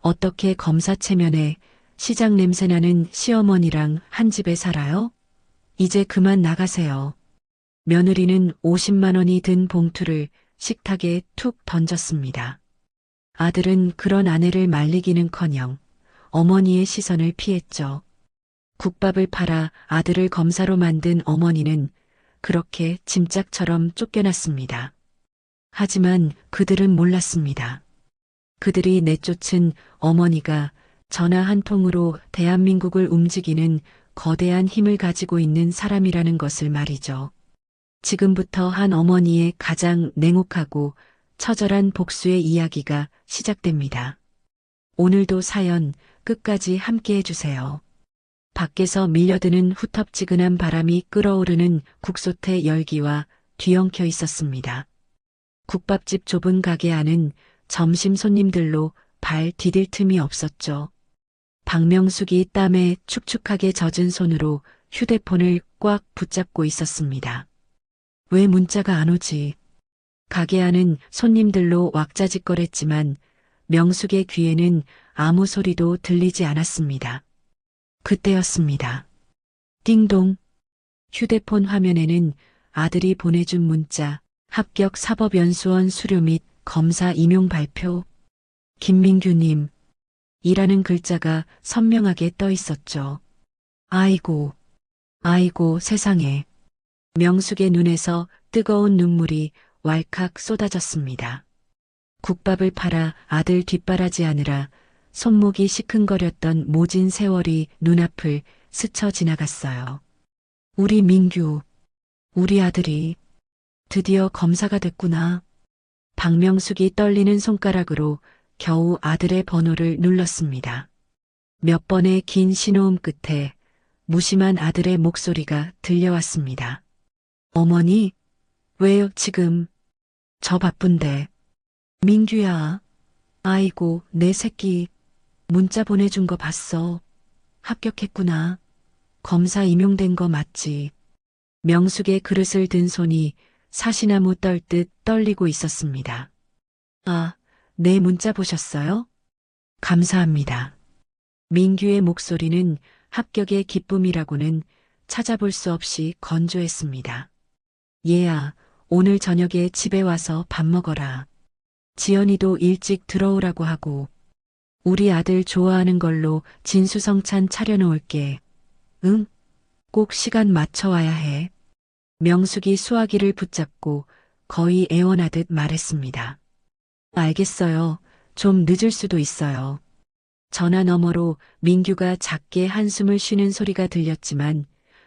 어떻게 검사 체면에 시장 냄새나는 시어머니랑 한 집에 살아요? 이제 그만 나가세요. 며느리는 50만 원이 든 봉투를 식탁에 툭 던졌습니다. 아들은 그런 아내를 말리기는커녕 어머니의 시선을 피했죠. 국밥을 팔아 아들을 검사로 만든 어머니는 그렇게 짐짝처럼 쫓겨났습니다. 하지만 그들은 몰랐습니다. 그들이 내쫓은 어머니가 전화 한 통으로 대한민국을 움직이는 거대한 힘을 가지고 있는 사람이라는 것을 말이죠. 지금부터 한 어머니의 가장 냉혹하고 처절한 복수의 이야기가 시작됩니다. 오늘도 사연 끝까지 함께 해주세요. 밖에서 밀려드는 후텁지근한 바람이 끓어오르는 국솥의 열기와 뒤엉켜 있었습니다. 국밥집 좁은 가게 안은 점심 손님들로 발 디딜 틈이 없었죠. 박명숙이 땀에 축축하게 젖은 손으로 휴대폰을 꽉 붙잡고 있었습니다. 왜 문자가 안 오지? 가게 안은 손님들로 왁자지껄했지만 명숙의 귀에는 아무 소리도 들리지 않았습니다. 그때였습니다. 띵동. 휴대폰 화면에는 아들이 보내준 문자, 합격 사법연수원 수료 및 검사 임용 발표. 김민규님. 이라는 글자가 선명하게 떠 있었죠. 아이고, 아이고 세상에. 명숙의 눈에서 뜨거운 눈물이 왈칵 쏟아졌습니다. 국밥을 팔아 아들 뒷바라지하느라 손목이 시큰거렸던 모진 세월이 눈앞을 스쳐 지나갔어요. 우리 민규, 우리 아들이 드디어 검사가 됐구나. 박명숙이 떨리는 손가락으로 겨우 아들의 번호를 눌렀습니다. 몇 번의 긴 신호음 끝에 무심한 아들의 목소리가 들려왔습니다. 어머니, 왜요 지금? 저 바쁜데. 민규야, 아이고 내 새끼 문자 보내준 거 봤어. 합격했구나. 검사 임용된 거 맞지? 명숙의 그릇을 든 손이 사시나무 떨듯 떨리고 있었습니다. 아, 내 문자 보셨어요? 감사합니다. 민규의 목소리는 합격의 기쁨이라고는 찾아볼 수 없이 건조했습니다. 얘야, 오늘 저녁에 집에 와서 밥 먹어라. 지연이도 일찍 들어오라고 하고 우리 아들 좋아하는 걸로 진수성찬 차려놓을게. 응? 꼭 시간 맞춰 와야 해. 명숙이 수화기를 붙잡고 거의 애원하듯 말했습니다. 알겠어요. 좀 늦을 수도 있어요. 전화 너머로 민규가 작게 한숨을 쉬는 소리가 들렸지만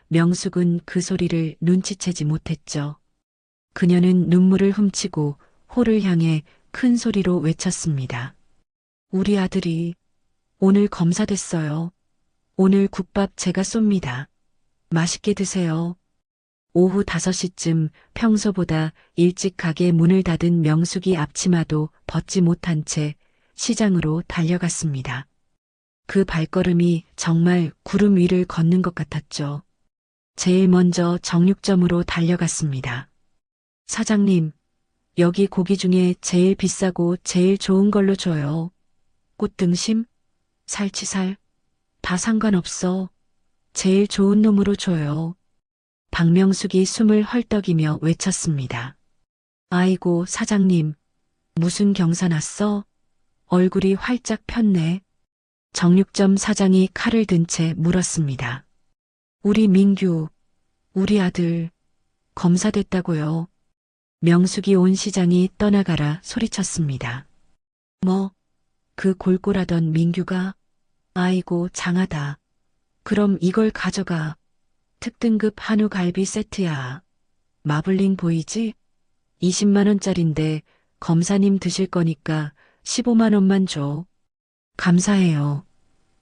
명숙은 그 소리를 눈치채지 못했죠. 그녀는 눈물을 훔치고 홀을 향해 큰 소리로 외쳤습니다. 우리 아들이 오늘 검사됐어요. 오늘 국밥 제가 쏩니다. 맛있게 드세요. 오후 5시쯤 평소보다 일찍 가게 문을 닫은 명숙이 앞치마도 벗지 못한 채 시장으로 달려갔습니다. 그 발걸음이 정말 구름 위를 걷는 것 같았죠. 제일 먼저 정육점으로 달려갔습니다. 사장님, 여기 고기 중에 제일 비싸고 제일 좋은 걸로 줘요. 꽃등심, 살치살, 다 상관없어. 제일 좋은 놈으로 줘요. 박명숙이 숨을 헐떡이며 외쳤습니다. 아이고 사장님, 무슨 경사 났어? 얼굴이 활짝 폈네. 정육점 사장이 칼을 든 채 물었습니다. 우리 민규, 우리 아들, 검사됐다고요. 명숙이 온 시장이 떠나가라 소리쳤습니다. 뭐, 그 골골하던 민규가? 아이고 장하다. 그럼 이걸 가져가. 특등급 한우 갈비 세트야. 마블링 보이지? 20만 원짜린데 검사님 드실 거니까 15만 원만 줘. 감사해요.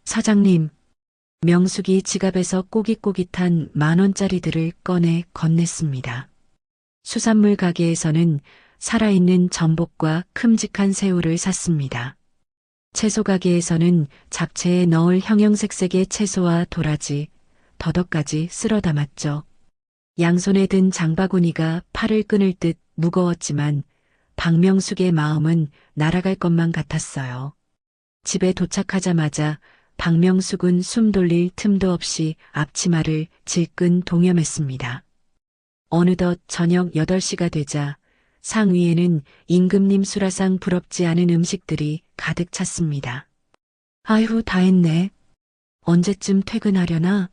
사장님. 명숙이 지갑에서 꼬깃꼬깃한 10,000원짜리들을 꺼내 건넸습니다. 수산물 가게에서는 살아있는 전복과 큼직한 새우를 샀습니다. 채소 가게에서는 잡채에 넣을 형형색색의 채소와 도라지, 더덕까지 쓸어 담았죠. 양손에 든 장바구니가 팔을 끊을 듯 무거웠지만 박명숙의 마음은 날아갈 것만 같았어요. 집에 도착하자마자 박명숙은 숨 돌릴 틈도 없이 앞치마를 질끈 동여맸습니다. 어느덧 저녁 8시가 되자 상위에는 임금님 수라상 부럽지 않은 음식들이 가득 찼습니다. 아휴, 다 했네. 언제쯤 퇴근하려나?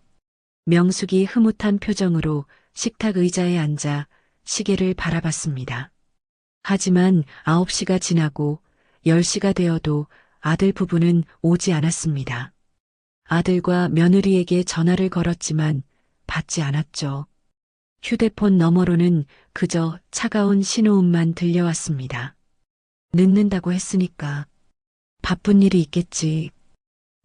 명숙이 흐뭇한 표정으로 식탁 의자에 앉아 시계를 바라봤습니다. 하지만 9시가 지나고 10시가 되어도 아들 부부는 오지 않았습니다. 아들과 며느리에게 전화를 걸었지만 받지 않았죠. 휴대폰 너머로는 그저 차가운 신호음만 들려왔습니다. 늦는다고 했으니까 바쁜 일이 있겠지.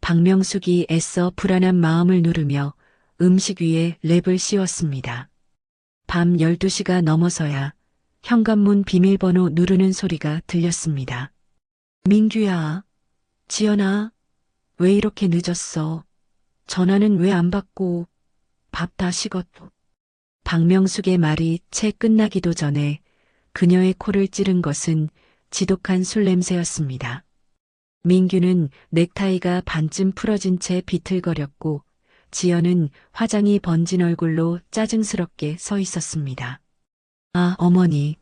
박명숙이 애써 불안한 마음을 누르며 음식 위에 랩을 씌웠습니다. 밤 12시가 넘어서야 현관문 비밀번호 누르는 소리가 들렸습니다. 민규야, 지연아, 왜 이렇게 늦었어? 전화는 왜 안 받고 밥 다 식었고. 박명숙의 말이 채 끝나기도 전에 그녀의 코를 찌른 것은 지독한 술 냄새였습니다. 민규는 넥타이가 반쯤 풀어진 채 비틀거렸고 지연은 화장이 번진 얼굴로 짜증스럽게 서 있었습니다. 아, 어머니,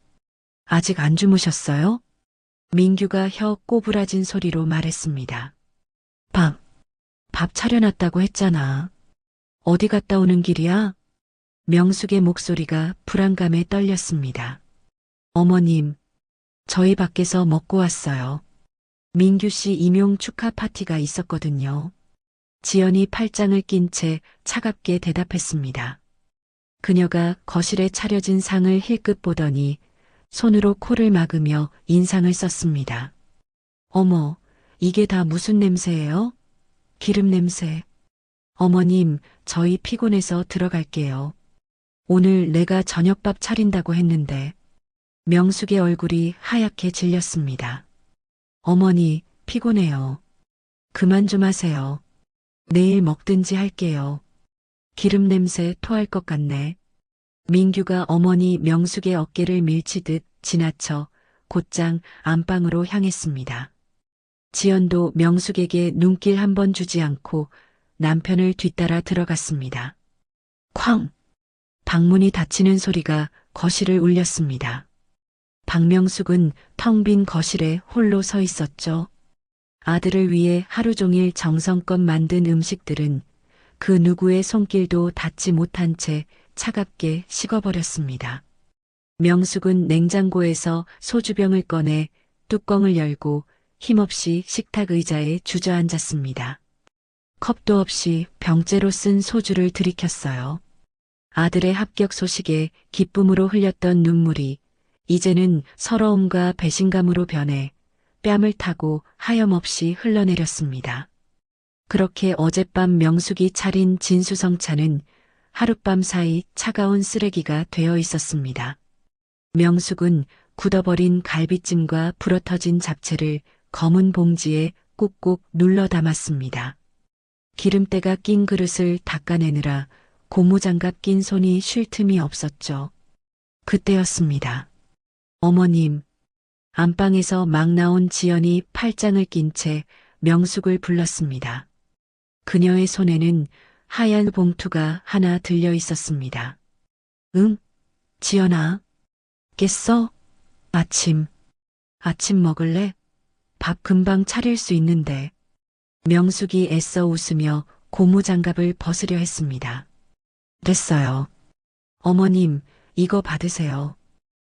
아직 안 주무셨어요? 민규가 혀 꼬부라진 소리로 말했습니다. 밥 차려놨다고 했잖아. 어디 갔다 오는 길이야? 명숙의 목소리가 불안감에 떨렸습니다. 어머님, 저희 밖에서 먹고 왔어요. 민규 씨 임용 축하 파티가 있었거든요. 지연이 팔짱을 낀 채 차갑게 대답했습니다. 그녀가 거실에 차려진 상을 힐끗 보더니 손으로 코를 막으며 인상을 썼습니다. 어머, 이게 다 무슨 냄새예요? 기름 냄새. 어머님, 저희 피곤해서 들어갈게요. 오늘 내가 저녁밥 차린다고 했는데. 명숙의 얼굴이 하얗게 질렸습니다. 어머니, 피곤해요. 그만 좀 하세요. 내일 먹든지 할게요. 기름 냄새 토할 것 같네. 민규가 어머니 명숙의 어깨를 밀치듯 지나쳐 곧장 안방으로 향했습니다. 지연도 명숙에게 눈길 한 번 주지 않고 남편을 뒤따라 들어갔습니다. 쾅! 방문이 닫히는 소리가 거실을 울렸습니다. 박명숙은 텅 빈 거실에 홀로 서 있었죠. 아들을 위해 하루 종일 정성껏 만든 음식들은 그 누구의 손길도 닿지 못한 채 차갑게 식어버렸습니다. 명숙은 냉장고에서 소주병을 꺼내 뚜껑을 열고 힘없이 식탁 의자에 주저앉았습니다. 컵도 없이 병째로 쓴 소주를 들이켰어요. 아들의 합격 소식에 기쁨으로 흘렸던 눈물이 이제는 서러움과 배신감으로 변해 뺨을 타고 하염없이 흘러내렸습니다. 그렇게 어젯밤 명숙이 차린 진수성찬은 하룻밤 사이 차가운 쓰레기가 되어 있었습니다. 명숙은 굳어버린 갈비찜과 불어터진 잡채를 검은 봉지에 꾹꾹 눌러 담았습니다. 기름때가 낀 그릇을 닦아내느라 고무장갑 낀 손이 쉴 틈이 없었죠. 그때였습니다. 어머님, 안방에서 막 나온 지연이 팔짱을 낀 채 명숙을 불렀습니다. 그녀의 손에는 하얀 봉투가 하나 들려 있었습니다. 응? 지연아, 깼어? 아침 먹을래? 밥 금방 차릴 수 있는데. 명숙이 애써 웃으며 고무장갑을 벗으려 했습니다. 됐어요. 어머님, 이거 받으세요.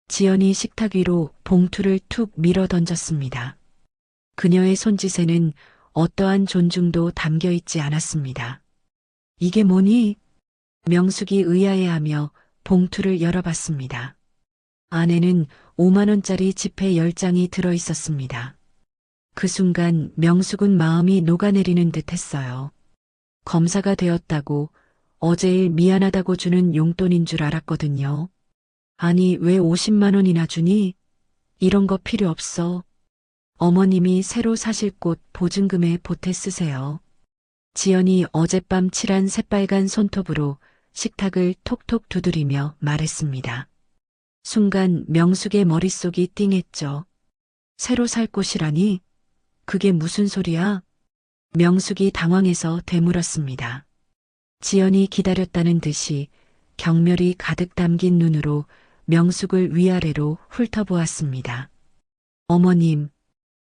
지연이 식탁 위로 봉투를 툭 밀어 던졌습니다. 그녀의 손짓에는 어떠한 존중도 담겨 있지 않았습니다. 이게 뭐니? 명숙이 의아해하며 봉투를 열어봤습니다. 안에는 5만 원짜리 지폐 10장이 들어 있었습니다. 그 순간 명숙은 마음이 녹아내리는 듯 했어요. 검사가 되었다고 어제 일 미안하다고 주는 용돈인 줄 알았거든요. 아니, 왜 50만 원이나 주니? 이런 거 필요 없어. 어머님이 새로 사실 꽃 보증금에 보태 쓰세요. 지연이 어젯밤 칠한 새빨간 손톱으로 식탁을 톡톡 두드리며 말했습니다. 순간 명숙의 머릿속이 띵했죠. 새로 살 꽃이라니? 그게 무슨 소리야? 명숙이 당황해서 되물었습니다. 지연이 기다렸다는 듯이 경멸이 가득 담긴 눈으로 명숙을 위아래로 훑어보았습니다. 어머님,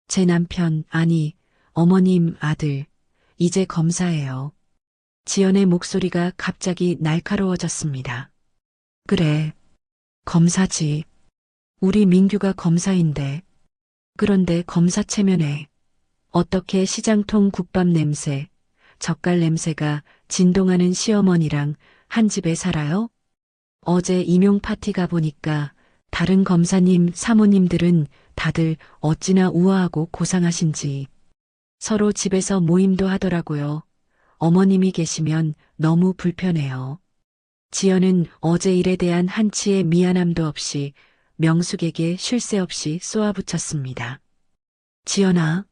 제 남편, 아니, 어머님 아들, 이제 검사예요. 지연의 목소리가 갑자기 날카로워졌습니다. 그래, 검사지. 우리 민규가 검사인데. 그런데 검사 체면에 어떻게 시장통 국밥 냄새, 젓갈 냄새가 진동하는 시어머니랑 한 집에 살아요? 어제 임용 파티 가보니까 다른 검사님, 사모님들은 다들 어찌나 우아하고 고상하신지 서로 집에서 모임도 하더라고요. 어머님이 계시면 너무 불편해요. 지연은 어제 일에 대한 한치의 미안함도 없이 명숙에게 쉴 새 없이 쏘아붙였습니다. 지연아,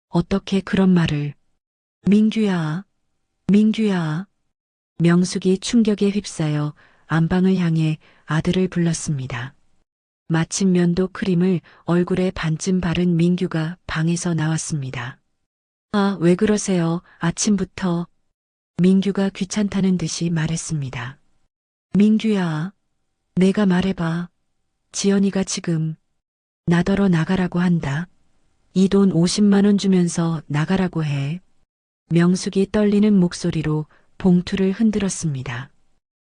어떻게 그런 말을. 민규야, 민규야. 명숙이 충격에 휩싸여 안방을 향해 아들을 불렀습니다. 마침 면도 크림을 얼굴에 반쯤 바른 민규가 방에서 나왔습니다. 아, 왜 그러세요? 아침부터. 민규가 귀찮다는 듯이 말했습니다. 민규야, 내가 말해봐. 지연이가 지금 나더러 나가라고 한다. 이 돈 50만 원 주면서 나가라고 해. 명숙이 떨리는 목소리로 봉투를 흔들었습니다.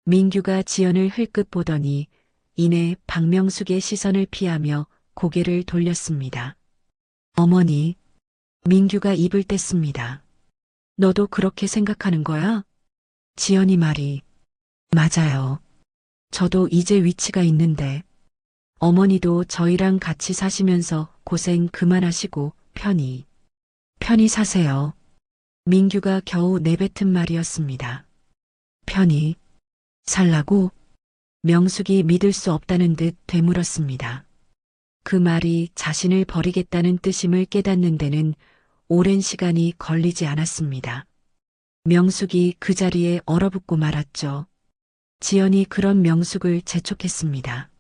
민규가 지연을 흘끗 보더니 이내 박명숙의 시선을 피하며 고개를 돌렸습니다. 어머니, 민규가 입을 뗐습니다. 너도 그렇게 생각하는 거야? 지연이 말이. 맞아요. 저도 이제 위치가 있는데 어머니도 저희랑 같이 사시면서 고생 그만하시고 편히 사세요. 민규가 겨우 내뱉은 말이었습니다. 편히 살라고? 명숙이 믿을 수 없다는 듯 되물었습니다. 그 말이 자신을 버리겠다는 뜻임을 깨닫는 데는 오랜 시간이 걸리지 않았습니다. 명숙이 그 자리에 얼어붙고 말았죠. 지연이 그런 명숙을 재촉했습니다.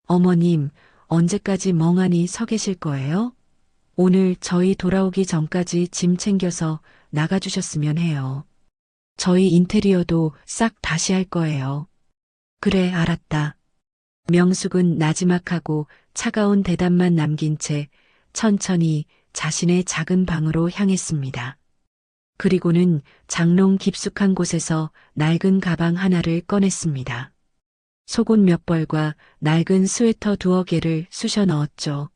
어머님, 언제까지 멍하니 서 계실 거예요? 오늘 저희 돌아오기 전까지 짐 챙겨서 나가주셨으면 해요. 저희 인테리어도 싹 다시 할 거예요. 그래, 알았다. 명숙은 나지막하고 차가운 대답만 남긴 채 천천히 자신의 작은 방으로 향했습니다. 그리고는 장롱 깊숙한 곳에서 낡은 가방 하나를 꺼냈습니다. 속옷 몇 벌과 낡은 스웨터 두어 개를 쑤셔 넣었죠.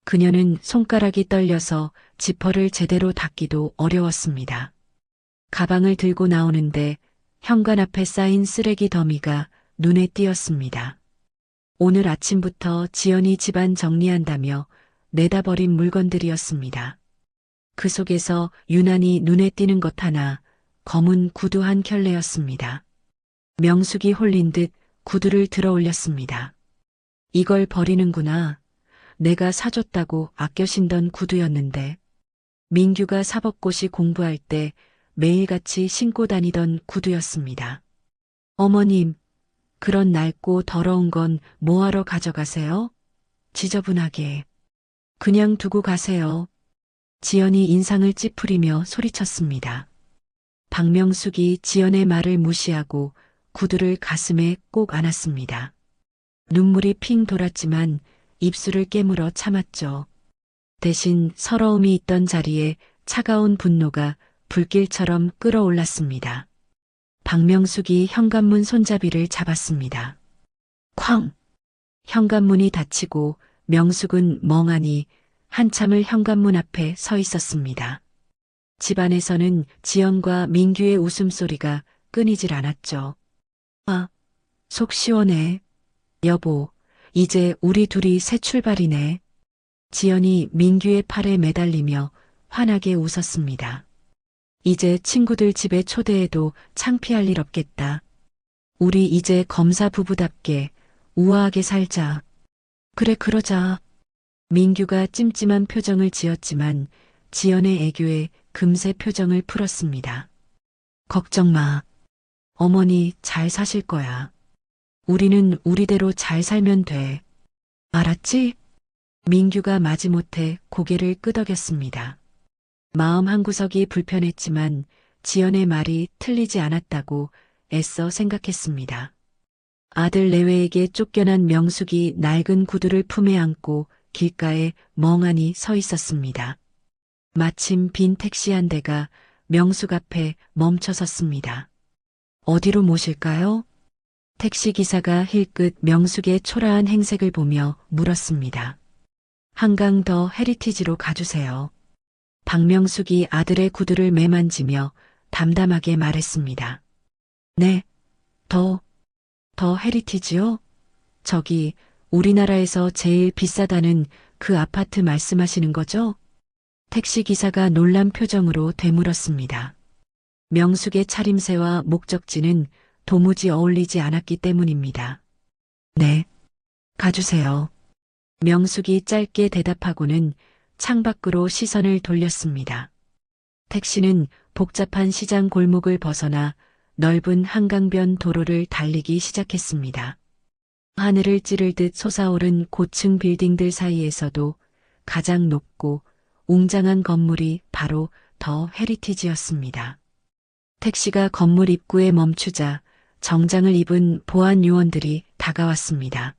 그녀는 손가락이 떨려서 지퍼를 제대로 닫기도 어려웠습니다. 가방을 들고 나오는데 현관 앞에 쌓인 쓰레기 더미가 눈에 띄었습니다. 오늘 아침부터 지연이 집안 정리한다며 내다 버린 물건들이었습니다. 그 속에서 유난히 눈에 띄는 것 하나, 검은 구두 한 켤레였습니다. 명숙이 홀린 듯 구두를 들어 올렸습니다. 이걸 버리는구나. 내가 사줬다고 아껴 신던 구두였는데. 민규가 사법고시 공부할 때 매일같이 신고 다니던 구두였습니다. 어머님, 그런 낡고 더러운 건 뭐하러 가져가세요? 지저분하게. 그냥 두고 가세요. 지연이 인상을 찌푸리며 소리쳤습니다. 박명숙이 지연의 말을 무시하고 구두를 가슴에 꼭 안았습니다. 눈물이 핑 돌았지만 입술을 깨물어 참았죠. 대신 서러움이 있던 자리에 차가운 분노가 불길처럼 끓어올랐습니다. 박명숙이 현관문 손잡이를 잡았습니다. 쾅! 현관문이 닫히고 명숙은 멍하니 한참을 현관문 앞에 서 있었습니다. 집안에서는 지연과 민규의 웃음소리가 끊이질 않았죠. 아, 속 시원해. 여보, 이제 우리 둘이 새 출발이네. 지연이 민규의 팔에 매달리며 환하게 웃었습니다. 이제 친구들 집에 초대해도 창피할 일 없겠다. 우리 이제 검사 부부답게 우아하게 살자. 그래, 그러자. 민규가 찜찜한 표정을 지었지만 지연의 애교에 금세 표정을 풀었습니다. 걱정 마. 어머니 잘 사실 거야. 우리는 우리대로 잘 살면 돼. 알았지? 민규가 마지못해 고개를 끄덕였습니다. 마음 한구석이 불편했지만 지연의 말이 틀리지 않았다고 애써 생각했습니다. 아들 내외에게 쫓겨난 명숙이 낡은 구두를 품에 안고 길가에 멍하니 서 있었습니다. 마침 빈 택시 한 대가 명숙 앞에 멈춰 섰습니다. 어디로 모실까요? 택시기사가 힐끗 명숙의 초라한 행색을 보며 물었습니다. 한강 더 헤리티지로 가주세요. 박명숙이 아들의 구두를 매만지며 담담하게 말했습니다. 네, 더 헤리티지요? 저기 우리나라에서 제일 비싸다는 그 아파트 말씀하시는 거죠? 택시기사가 놀란 표정으로 되물었습니다. 명숙의 차림새와 목적지는 도무지 어울리지 않았기 때문입니다. 네, 가주세요. 명숙이 짧게 대답하고는 창밖으로 시선을 돌렸습니다. 택시는 복잡한 시장 골목을 벗어나 넓은 한강변 도로를 달리기 시작했습니다. 하늘을 찌를 듯 솟아오른 고층 빌딩들 사이에서도 가장 높고 웅장한 건물이 바로 더 헤리티지였습니다. 택시가 건물 입구에 멈추자 정장을 입은 보안 요원들이 다가왔습니다.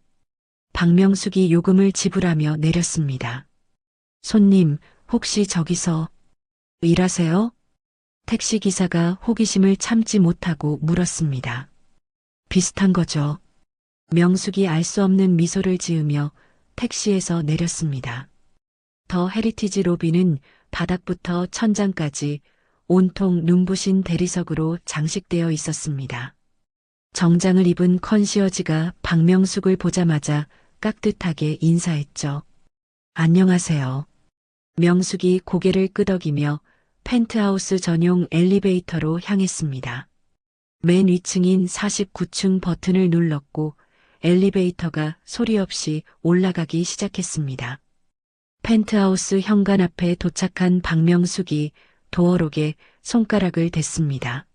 박명숙이 요금을 지불하며 내렸습니다. 손님, 혹시 저기서 일하세요? 택시기사가 호기심을 참지 못하고 물었습니다. 비슷한 거죠. 명숙이 알 수 없는 미소를 지으며 택시에서 내렸습니다. 더 헤리티지 로비는 바닥부터 천장까지 온통 눈부신 대리석으로 장식되어 있었습니다. 정장을 입은 컨시어지가 박명숙을 보자마자 깍듯하게 인사했죠. 안녕하세요. 명숙이 고개를 끄덕이며 펜트하우스 전용 엘리베이터로 향했습니다. 맨 위층인 49층 버튼을 눌렀고 엘리베이터가 소리 없이 올라가기 시작했습니다. 펜트하우스 현관 앞에 도착한 박명숙이 도어록에 손가락을 댔습니다.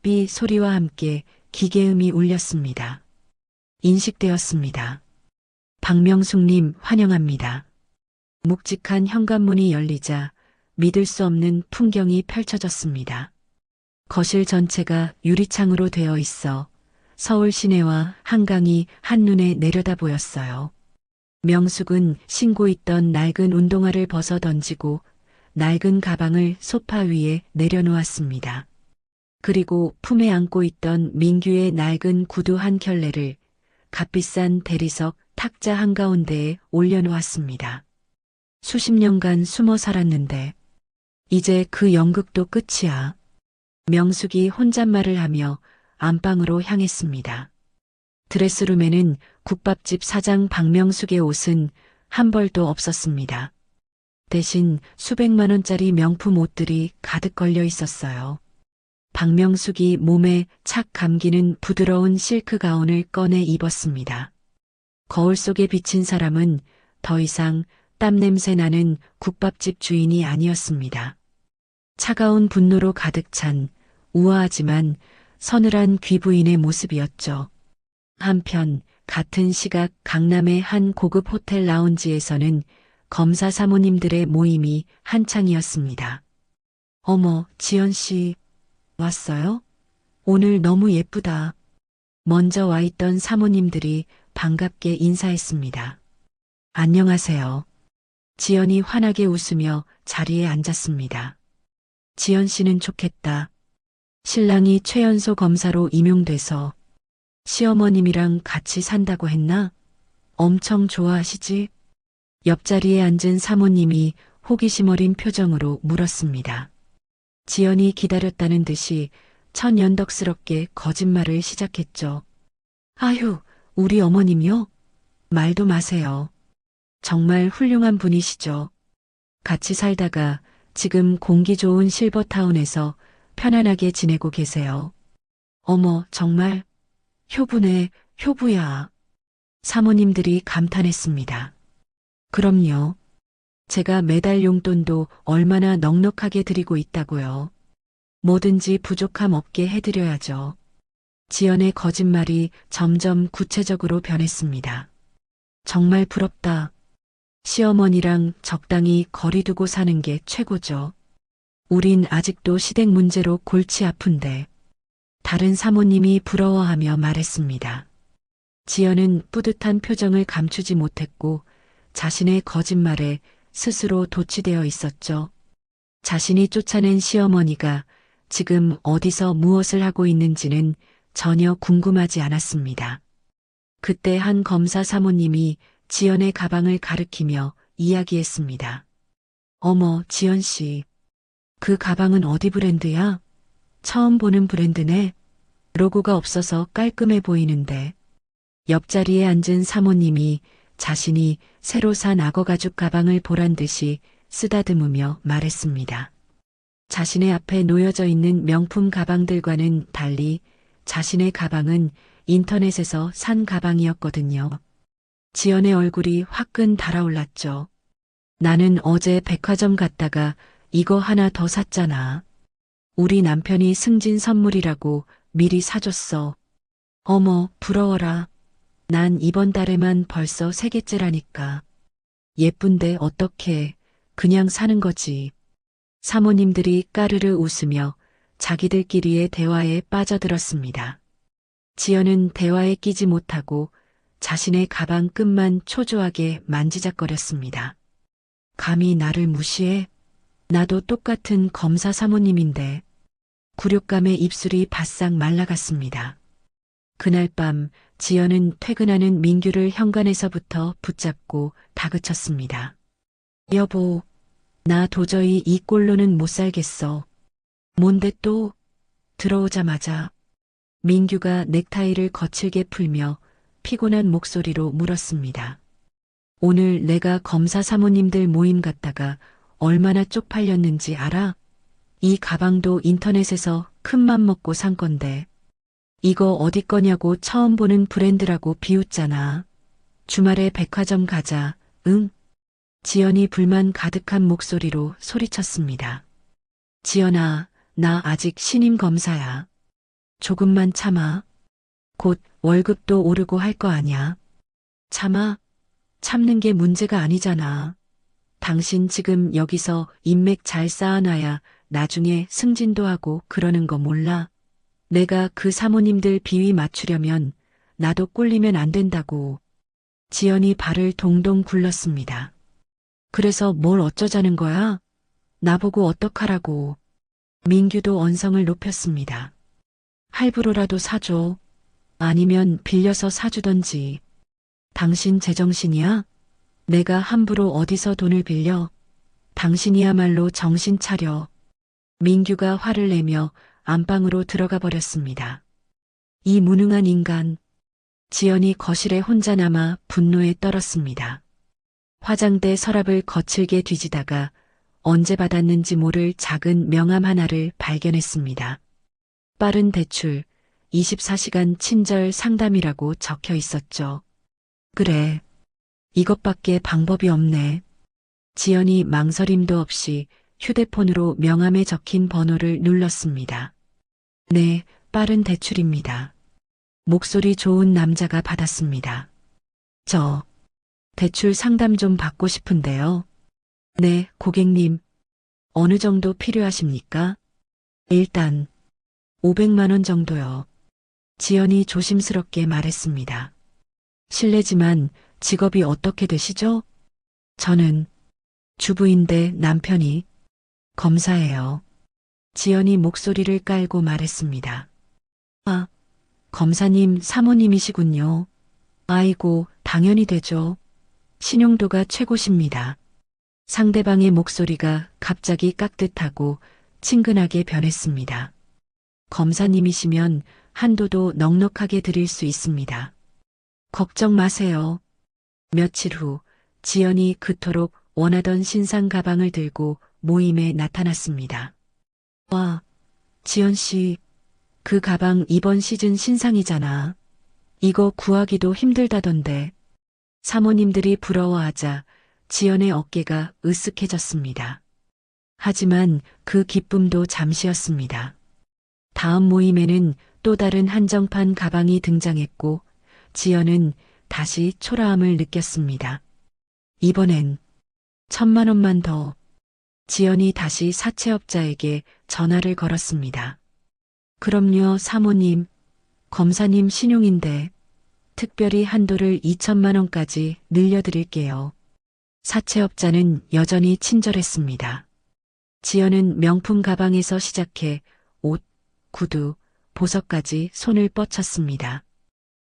삐 소리와 함께 기계음이 울렸습니다. 인식되었습니다. 박명숙님 환영합니다. 묵직한 현관문이 열리자 믿을 수 없는 풍경이 펼쳐졌습니다. 거실 전체가 유리창으로 되어 있어 서울 시내와 한강이 한눈에 내려다 보였어요. 명숙은 신고 있던 낡은 운동화를 벗어 던지고 낡은 가방을 소파 위에 내려놓았습니다. 그리고 품에 안고 있던 민규의 낡은 구두 한 켤레를 값비싼 대리석 탁자 한가운데에 올려놓았습니다. 수십 년간 숨어 살았는데 이제 그 연극도 끝이야. 명숙이 혼잣말을 하며 안방으로 향했습니다. 드레스룸에는 국밥집 사장 박명숙의 옷은 한 벌도 없었습니다. 대신 수백만 원짜리 명품 옷들이 가득 걸려 있었어요. 박명숙이 몸에 착 감기는 부드러운 실크 가운을 꺼내 입었습니다. 거울 속에 비친 사람은 더 이상 땀 냄새 나는 국밥집 주인이 아니었습니다. 차가운 분노로 가득 찬 우아하지만 서늘한 귀부인의 모습이었죠. 한편 같은 시각 강남의 한 고급 호텔 라운지에서는 검사 사모님들의 모임이 한창이었습니다. 어머, 지연 씨 왔어요? 오늘 너무 예쁘다. 먼저 와 있던 사모님들이 반갑게 인사했습니다. 안녕하세요. 지연이 환하게 웃으며 자리에 앉았습니다. 지연 씨는 좋겠다. 신랑이 최연소 검사로 임용돼서 시어머님이랑 같이 산다고 했나? 엄청 좋아하시지? 옆자리에 앉은 사모님이 호기심 어린 표정으로 물었습니다. 지연이 기다렸다는 듯이 천연덕스럽게 거짓말을 시작했죠. 아휴, 우리 어머님요? 말도 마세요. 정말 훌륭한 분이시죠. 같이 살다가 지금 공기 좋은 실버타운에서 편안하게 지내고 계세요. 어머, 정말 효부네, 효부야. 사모님들이 감탄했습니다. 그럼요. 제가 매달 용돈도 얼마나 넉넉하게 드리고 있다고요. 뭐든지 부족함 없게 해드려야죠. 지연의 거짓말이 점점 구체적으로 변했습니다. 정말 부럽다. 시어머니랑 적당히 거리 두고 사는 게 최고죠. 우린 아직도 시댁 문제로 골치 아픈데. 다른 사모님이 부러워하며 말했습니다. 지연은 뿌듯한 표정을 감추지 못했고 자신의 거짓말에 스스로 도취되어 있었죠. 자신이 쫓아낸 시어머니가 지금 어디서 무엇을 하고 있는지는 전혀 궁금하지 않았습니다. 그때 한 검사 사모님이 지연의 가방을 가리키며 이야기했습니다. 어머, 지연 씨. 그 가방은 어디 브랜드야? 처음 보는 브랜드네. 로고가 없어서 깔끔해 보이는데. 옆자리에 앉은 사모님이 자신이 새로 산 악어 가죽 가방을 보란 듯이 쓰다듬으며 말했습니다. 자신의 앞에 놓여져 있는 명품 가방들과는 달리 자신의 가방은 인터넷에서 산 가방이었거든요. 지연의 얼굴이 화끈 달아올랐죠. 나는 어제 백화점 갔다가 이거 하나 더 샀잖아. 우리 남편이 승진 선물이라고 미리 사줬어. 어머, 부러워라. 난 이번 달에만 벌써 3개째라니까. 예쁜데 어떻게 그냥 사는 거지. 사모님들이 까르르 웃으며 자기들끼리의 대화에 빠져들었습니다. 지연은 대화에 끼지 못하고 자신의 가방 끈만 초조하게 만지작거렸습니다. 감히 나를 무시해? 나도 똑같은 검사 사모님인데. 굴욕감에 입술이 바싹 말라갔습니다. 그날 밤 지연은 퇴근하는 민규를 현관에서부터 붙잡고 다그쳤습니다. 여보, 나 도저히 이 꼴로는 못 살겠어. 뭔데 또? 들어오자마자 민규가 넥타이를 거칠게 풀며 피곤한 목소리로 물었습니다. 오늘 내가 검사 사모님들 모임 갔다가 얼마나 쪽팔렸는지 알아? 이 가방도 인터넷에서 큰맘 먹고 산 건데. 이거 어디 거냐고 처음 보는 브랜드라고 비웃잖아. 주말에 백화점 가자, 응? 지연이 불만 가득한 목소리로 소리쳤습니다. 지연아, 나 아직 신임 검사야. 조금만 참아. 곧 월급도 오르고 할 거 아냐. 참아. 참는 게 문제가 아니잖아. 당신 지금 여기서 인맥 잘 쌓아놔야 나중에 승진도 하고 그러는 거 몰라? 내가 그 사모님들 비위 맞추려면 나도 꼴리면 안 된다고. 지연이 발을 동동 굴렀습니다. 그래서 뭘 어쩌자는 거야? 나보고 어떡하라고. 민규도 언성을 높였습니다. 할부로라도 사줘. 아니면 빌려서 사주던지. 당신 제정신이야? 내가 함부로 어디서 돈을 빌려? 당신이야말로 정신 차려. 민규가 화를 내며 안방으로 들어가 버렸습니다. 이 무능한 인간. 지연이 거실에 혼자 남아 분노에 떨었습니다. 화장대 서랍을 거칠게 뒤지다가 언제 받았는지 모를 작은 명함 하나를 발견했습니다. 빠른 대출, 24시간 친절 상담이라고 적혀 있었죠. 그래. 이것밖에 방법이 없네. 지연이 망설임도 없이 휴대폰으로 명함에 적힌 번호를 눌렀습니다. 네, 빠른 대출입니다. 목소리 좋은 남자가 받았습니다. 저, 대출 상담 좀 받고 싶은데요. 네, 고객님. 어느 정도 필요하십니까? 일단, 500만 원 정도요. 지연이 조심스럽게 말했습니다. 실례지만 직업이 어떻게 되시죠? 저는 주부인데 남편이 검사예요. 지연이 목소리를 깔고 말했습니다. 아, 검사님 사모님이시군요. 아이고, 당연히 되죠. 신용도가 최고십니다. 상대방의 목소리가 갑자기 깍듯하고 친근하게 변했습니다. 검사님이시면 한도도 넉넉하게 드릴 수 있습니다. 걱정 마세요. 며칠 후 지연이 그토록 원하던 신상 가방을 들고 모임에 나타났습니다. 와, 지연 씨, 그 가방 이번 시즌 신상이잖아. 이거 구하기도 힘들다던데. 사모님들이 부러워하자 지연의 어깨가 으쓱해졌습니다. 하지만 그 기쁨도 잠시였습니다. 다음 모임에는 또 다른 한정판 가방이 등장했고 지연은 다시 초라함을 느꼈습니다. 이번엔 1,000만 원만 더. 지연이 다시 사채업자에게 전화를 걸었습니다. 그럼요, 사모님. 검사님 신용인데 특별히 한도를 2,000만 원까지 늘려드릴게요. 사채업자는 여전히 친절했습니다. 지연은 명품 가방에서 시작해 옷, 구두, 보석까지 손을 뻗쳤습니다.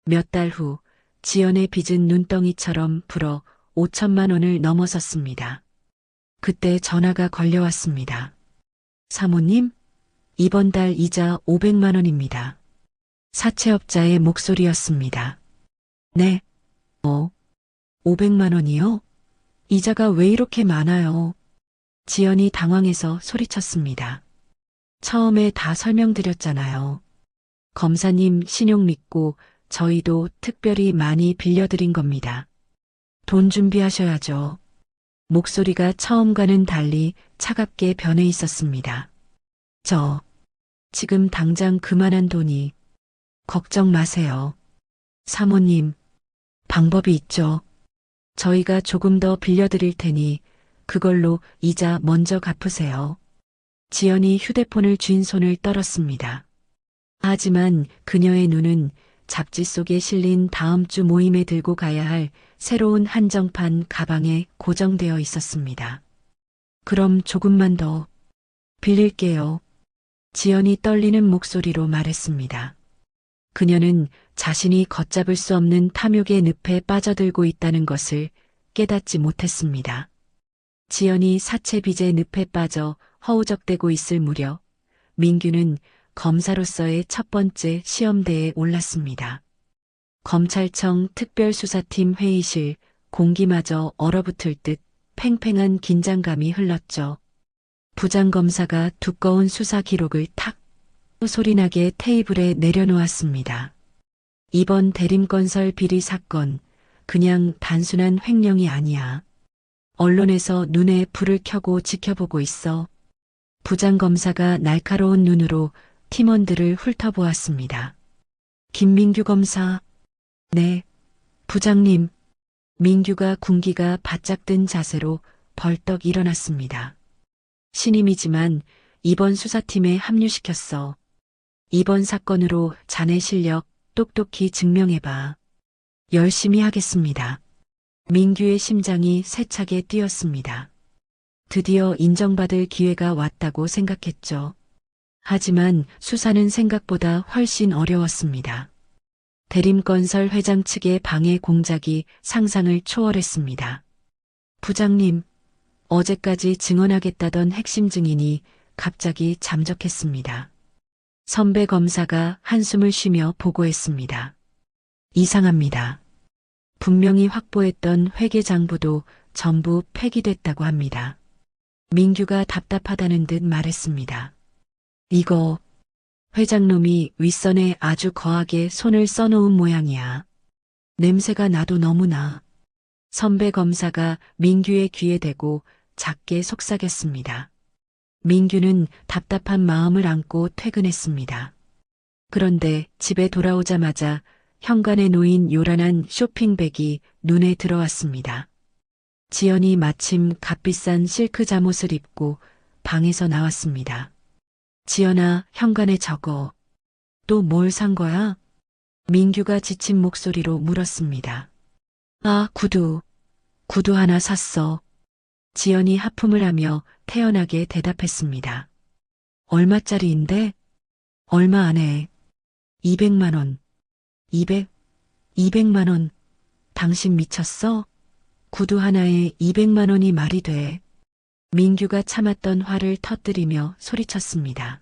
몇 달 후 지연의 빚은 눈덩이처럼 불어 5천만 원을 넘어섰습니다. 그때 전화가 걸려왔습니다. 사모님, 이번 달 이자 500만 원입니다. 사채업자의 목소리였습니다. 네, 500만 원이요? 이자가 왜 이렇게 많아요? 지연이 당황해서 소리쳤습니다. 처음에 다 설명드렸잖아요. 검사님 신용 믿고 저희도 특별히 많이 빌려드린 겁니다. 돈 준비하셔야죠. 목소리가 처음과는 달리 차갑게 변해 있었습니다. 지금 당장 그만한 돈이. 걱정 마세요. 사모님, 방법이 있죠. 저희가 조금 더 빌려드릴 테니 그걸로 이자 먼저 갚으세요. 지연이 휴대폰을 쥔 손을 떨었습니다. 하지만 그녀의 눈은 잡지 속에 실린 다음 주 모임에 들고 가야 할 새로운 한정판 가방에 고정되어 있었습니다. 그럼 조금만 더 빌릴게요. 지연이 떨리는 목소리로 말했습니다. 그녀는 자신이 걷잡을 수 없는 탐욕의 늪에 빠져들고 있다는 것을 깨닫지 못했습니다. 지연이 사채빚의 늪에 빠져 허우적대고 있을 무렵 민규는 검사로서의 첫 번째 시험대에 올랐습니다. 검찰청 특별수사팀 회의실 공기마저 얼어붙을 듯 팽팽한 긴장감이 흘렀죠. 부장검사가 두꺼운 수사 기록을 탁 소리나게 테이블에 내려놓았습니다. 이번 대림건설 비리 사건, 그냥 단순한 횡령이 아니야. 언론에서 눈에 불을 켜고 지켜보고 있어. 부장검사가 날카로운 눈으로 팀원들을 훑어보았습니다. 김민규 검사. 네, 부장님. 민규가 군기가 바짝 든 자세로 벌떡 일어났습니다. 신임이지만 이번 수사팀에 합류시켰어. 이번 사건으로 자네 실력 똑똑히 증명해봐. 열심히 하겠습니다. 민규의 심장이 세차게 뛰었습니다. 드디어 인정받을 기회가 왔다고 생각했죠. 하지만 수사는 생각보다 훨씬 어려웠습니다. 대림건설 회장 측의 방해 공작이 상상을 초월했습니다. 부장님, 어제까지 증언하겠다던 핵심 증인이 갑자기 잠적했습니다. 선배 검사가 한숨을 쉬며 보고했습니다. 이상합니다. 분명히 확보했던 회계장부도 전부 폐기됐다고 합니다. 민규가 답답하다는 듯 말했습니다. 이거 회장놈이 윗선에 아주 거하게 손을 써놓은 모양이야. 냄새가 나도 너무나. 선배 검사가 민규의 귀에 대고 작게 속삭였습니다. 민규는 답답한 마음을 안고 퇴근했습니다. 그런데 집에 돌아오자마자 현관에 놓인 요란한 쇼핑백이 눈에 들어왔습니다. 지연이 마침 값비싼 실크 잠옷을 입고 방에서 나왔습니다. 지연아, 현관에 적어. 또 뭘 산 거야? 민규가 지친 목소리로 물었습니다. 아, 구두. 구두 하나 샀어. 지연이 하품을 하며 태연하게 대답했습니다. 얼마짜리인데? 얼마 안 해. 200만 원. 200만 원. 당신 미쳤어? 구두 하나에 200만 원이 말이 돼. 민규가 참았던 화를 터뜨리며 소리쳤습니다.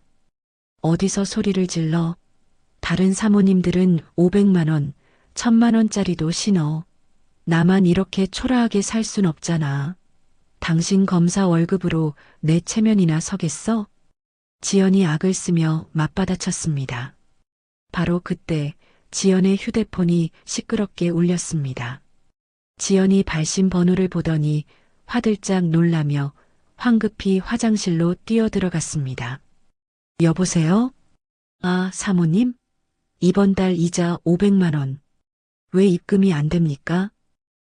어디서 소리를 질러? 다른 사모님들은 500만 원, 1,000만 원짜리도 신어. 나만 이렇게 초라하게 살 순 없잖아. 당신 검사 월급으로 내 체면이나 서겠어? 지연이 악을 쓰며 맞받아쳤습니다. 바로 그때 지연의 휴대폰이 시끄럽게 울렸습니다. 지연이 발신 번호를 보더니 화들짝 놀라며 황급히 화장실로 뛰어들어갔습니다. 여보세요? 아, 사모님? 이번 달 이자 500만 원. 왜 입금이 안 됩니까?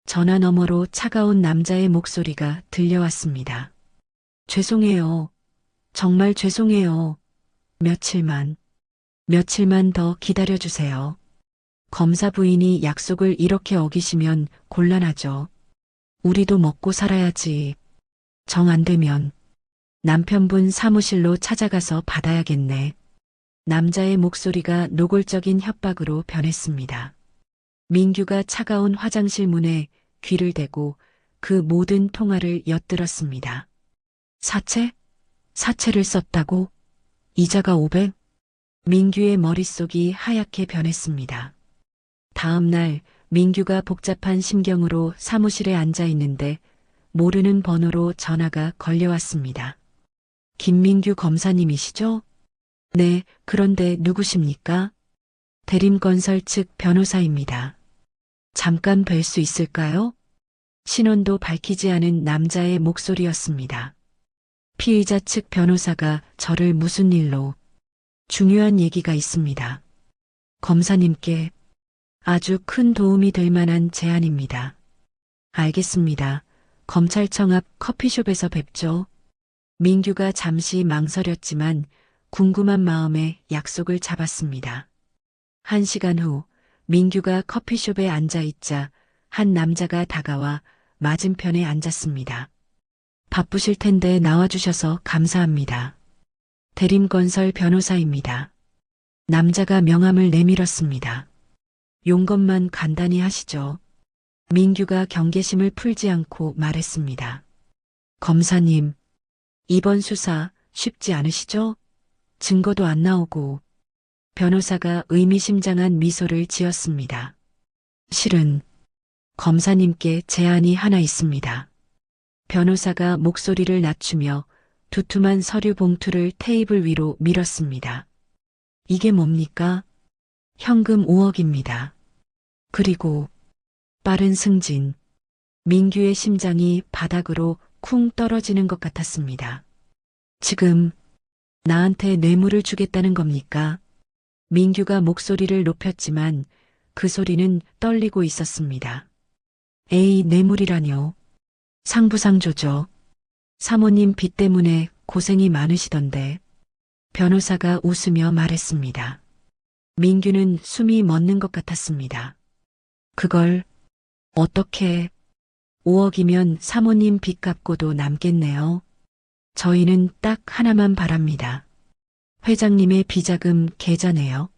전화 너머로 차가운 남자의 목소리가 들려왔습니다. 죄송해요. 정말 죄송해요. 며칠만 더 기다려주세요. 검사 부인이 약속을 이렇게 어기시면 곤란하죠. 우리도 먹고 살아야지. 정 안 되면 남편분 사무실로 찾아가서 받아야겠네. 남자의 목소리가 노골적인 협박으로 변했습니다. 민규가 차가운 화장실 문에 귀를 대고 그 모든 통화를 엿들었습니다. 사채를 썼다고? 이자가 500? 민규의 머릿속이 하얗게 변했습니다. 다음 날 민규가 복잡한 심경으로 사무실에 앉아 있는데 모르는 번호로 전화가 걸려왔습니다. 김민규 검사님이시죠? 네, 그런데 누구십니까? 대림건설 측 변호사입니다. 잠깐 뵐 수 있을까요? 신원도 밝히지 않은 남자의 목소리였습니다. 피의자 측 변호사가 저를 무슨 일로? 중요한 얘기가 있습니다. 검사님께 아주 큰 도움이 될 만한 제안입니다. 알겠습니다. 검찰청 앞 커피숍에서 뵙죠. 민규가 잠시 망설였지만 궁금한 마음에 약속을 잡았습니다. 1시간 후 민규가 커피숍에 앉아 있자 한 남자가 다가와 맞은편에 앉았습니다. 바쁘실 텐데 나와주셔서 감사합니다. 대림건설 변호사입니다. 남자가 명함을 내밀었습니다. 용건만 간단히 하시죠. 민규가 경계심을 풀지 않고 말했습니다. 검사님, 이번 수사 쉽지 않으시죠? 증거도 안 나오고. 변호사가 의미심장한 미소를 지었습니다. 실은 검사님께 제안이 하나 있습니다. 변호사가 목소리를 낮추며 두툼한 서류 봉투를 테이블 위로 밀었습니다. 이게 뭡니까? 현금 5억입니다. 그리고 빠른 승진. 민규의 심장이 바닥으로 쿵 떨어지는 것 같았습니다. 지금 나한테 뇌물을 주겠다는 겁니까? 민규가 목소리를 높였지만 그 소리는 떨리고 있었습니다. 에이, 뇌물이라뇨. 상부상조죠. 사모님 빚 때문에 고생이 많으시던데. 변호사가 웃으며 말했습니다. 민규는 숨이 멎는 것 같았습니다. 그걸 어떻게 5억이면 사모님 빚 갚고도 남겠네요. 저희는 딱 하나만 바랍니다. 회장님의 비자금 계좌네요.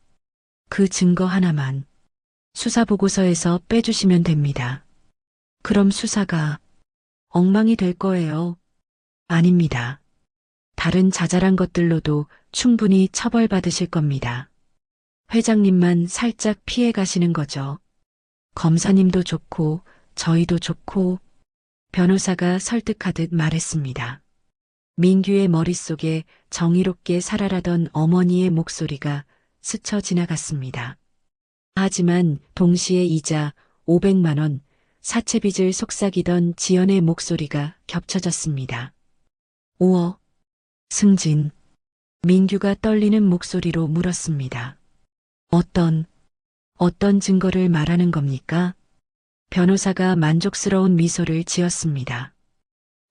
그 증거 하나만 수사보고서에서 빼주시면 됩니다. 그럼 수사가 엉망이 될 거예요. 아닙니다. 다른 자잘한 것들로도 충분히 처벌받으실 겁니다. 회장님만 살짝 피해 가시는 거죠. 검사님도 좋고 저희도 좋고. 변호사가 설득하듯 말했습니다. 민규의 머릿속에 정의롭게 살아라던 어머니의 목소리가 스쳐 지나갔습니다. 하지만 동시에 이자 500만 원, 사채빚을 속삭이던 지연의 목소리가 겹쳐졌습니다. 5억. 승진. 민규가 떨리는 목소리로 물었습니다. 어떤 증거를 말하는 겁니까? 변호사가 만족스러운 미소를 지었습니다.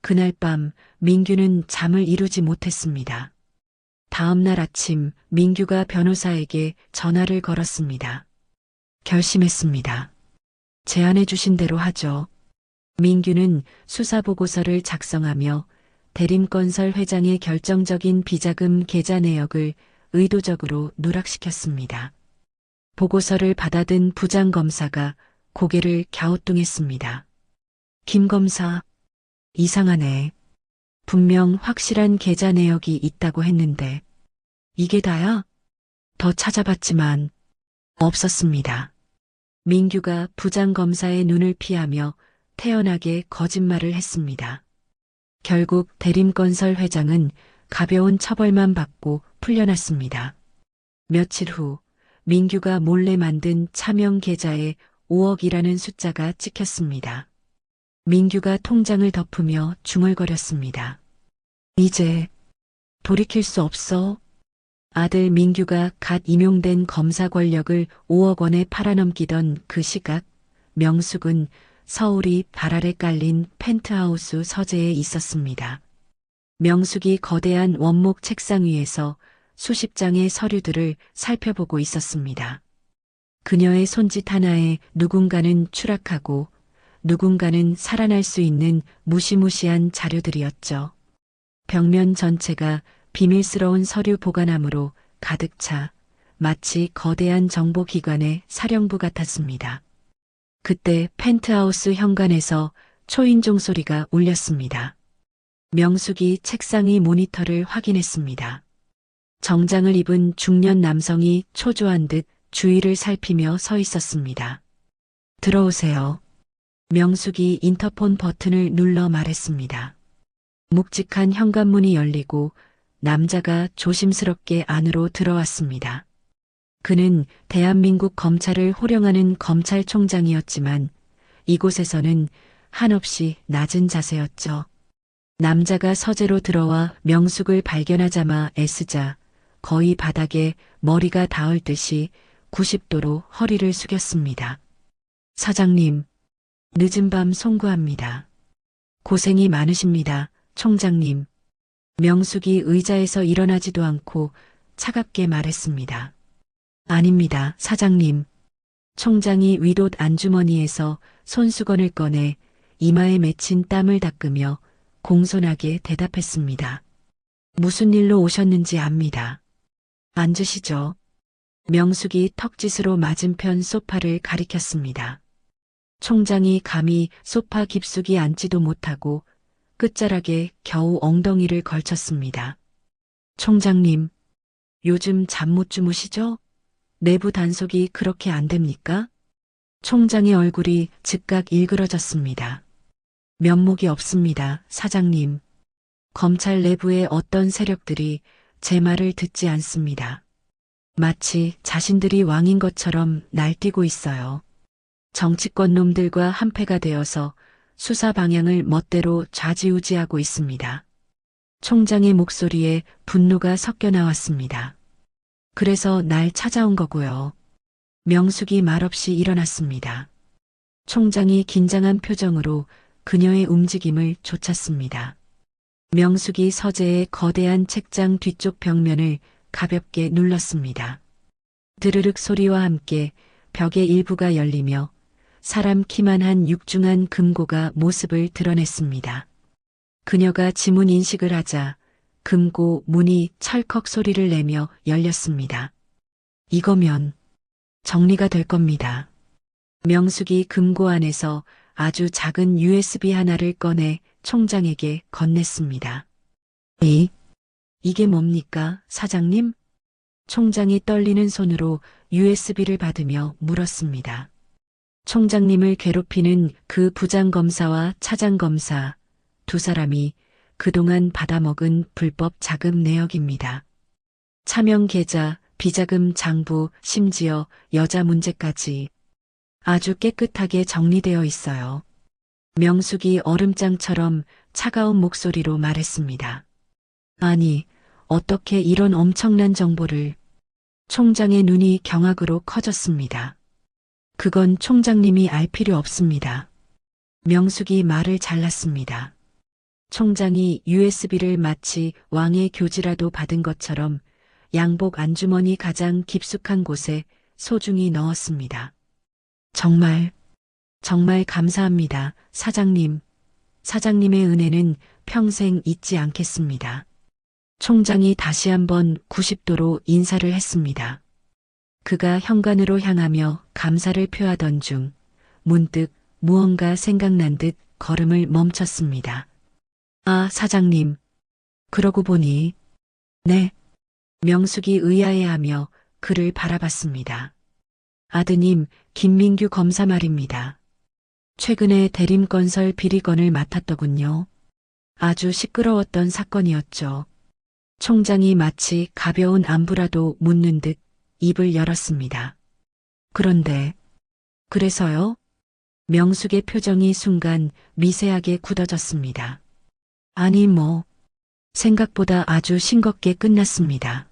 그날 밤 민규는 잠을 이루지 못했습니다. 다음 날 아침 민규가 변호사에게 전화를 걸었습니다. 결심했습니다. 제안해 주신 대로 하죠. 민규는 수사보고서를 작성하며 대림건설 회장의 결정적인 비자금 계좌 내역을 의도적으로 누락시켰습니다. 보고서를 받아든 부장검사가 고개를 갸우뚱했습니다. 김 검사, 이상하네. 분명 확실한 계좌 내역이 있다고 했는데 이게 다야? 더 찾아봤지만 없었습니다. 민규가 부장검사의 눈을 피하며 태연하게 거짓말을 했습니다. 결국 대림건설 회장은 가벼운 처벌만 받고 풀려났습니다. 며칠 후 민규가 몰래 만든 차명 계좌에 5억이라는 숫자가 찍혔습니다. 민규가 통장을 덮으며 중얼거렸습니다. 이제 돌이킬 수 없어. 아들 민규가 갓 임용된 검사 권력을 5억 원에 팔아넘기던 그 시각, 명숙은 서울이 발 아래 깔린 펜트하우스 서재에 있었습니다. 명숙이 거대한 원목 책상 위에서 수십 장의 서류들을 살펴보고 있었습니다. 그녀의 손짓 하나에 누군가는 추락하고 누군가는 살아날 수 있는 무시무시한 자료들이었죠. 벽면 전체가 비밀스러운 서류 보관함으로 가득 차 마치 거대한 정보기관의 사령부 같았습니다. 그때 펜트하우스 현관에서 초인종 소리가 울렸습니다. 명숙이 책상 위 모니터를 확인했습니다. 정장을 입은 중년 남성이 초조한 듯 주위를 살피며 서 있었습니다. 들어오세요. 명숙이 인터폰 버튼을 눌러 말했습니다. 묵직한 현관문이 열리고 남자가 조심스럽게 안으로 들어왔습니다. 그는 대한민국 검찰을 호령하는 검찰총장이었지만 이곳에서는 한없이 낮은 자세였죠. 남자가 서재로 들어와 명숙을 발견하자마 애쓰자 거의 바닥에 머리가 닿을 듯이 90도로 허리를 숙였습니다. 사장님, 늦은 밤 송구합니다. 고생이 많으십니다, 총장님. 명숙이 의자에서 일어나지도 않고 차갑게 말했습니다. 아닙니다, 사장님. 총장이 윗옷 안주머니에서 손수건을 꺼내 이마에 맺힌 땀을 닦으며 공손하게 대답했습니다. 무슨 일로 오셨는지 압니다. 앉으시죠. 명숙이 턱짓으로 맞은편 소파를 가리켰습니다. 총장이 감히 소파 깊숙이 앉지도 못하고 끝자락에 겨우 엉덩이를 걸쳤습니다. 총장님, 요즘 잠 못 주무시죠? 내부 단속이 그렇게 안 됩니까? 총장의 얼굴이 즉각 일그러졌습니다. 면목이 없습니다, 사장님. 검찰 내부의 어떤 세력들이 제 말을 듣지 않습니다. 마치 자신들이 왕인 것처럼 날뛰고 있어요. 정치권 놈들과 한패가 되어서 수사 방향을 멋대로 좌지우지하고 있습니다. 총장의 목소리에 분노가 섞여 나왔습니다. 그래서 날 찾아온 거고요. 명숙이 말없이 일어났습니다. 총장이 긴장한 표정으로 그녀의 움직임을 좇았습니다. 명숙이 서재의 거대한 책장 뒤쪽 벽면을 가볍게 눌렀습니다. 드르륵 소리와 함께 벽의 일부가 열리며 사람 키만한 육중한 금고가 모습을 드러냈습니다. 그녀가 지문 인식을 하자 금고 문이 철컥 소리를 내며 열렸습니다. 이거면 정리가 될 겁니다. 명숙이 금고 안에서 아주 작은 USB 하나를 꺼내 총장에게 건넸습니다. 이게 뭡니까, 사장님? 총장이 떨리는 손으로 USB를 받으며 물었습니다. 총장님을 괴롭히는 그 부장검사와 차장검사 두 사람이 그동안 받아먹은 불법 자금 내역입니다. 차명 계좌, 비자금 장부, 심지어 여자 문제까지 아주 깨끗하게 정리되어 있어요. 명숙이 얼음장처럼 차가운 목소리로 말했습니다. 아니, 어떻게 이런 엄청난 정보를... 총장의 눈이 경악으로 커졌습니다. 그건 총장님이 알 필요 없습니다. 명숙이 말을 잘랐습니다. 총장이 USB를 마치 왕의 교지라도 받은 것처럼 양복 안주머니 가장 깊숙한 곳에 소중히 넣었습니다. 정말 감사합니다, 사장님. 사장님의 은혜는 평생 잊지 않겠습니다. 총장이 다시 한번 90도로 인사를 했습니다. 그가 현관으로 향하며 감사를 표하던 중 문득 무언가 생각난 듯 걸음을 멈췄습니다. 아, 사장님. 그러고 보니... 네. 명숙이 의아해하며 그를 바라봤습니다. 아드님, 김민규 검사 말입니다. 최근에 대림건설 비리건을 맡았더군요. 아주 시끄러웠던 사건이었죠. 총장이 마치 가벼운 안부라도 묻는 듯 입을 열었습니다. 그런데, 그래서요? 명숙의 표정이 순간 미세하게 굳어졌습니다. 아니 생각보다 아주 싱겁게 끝났습니다.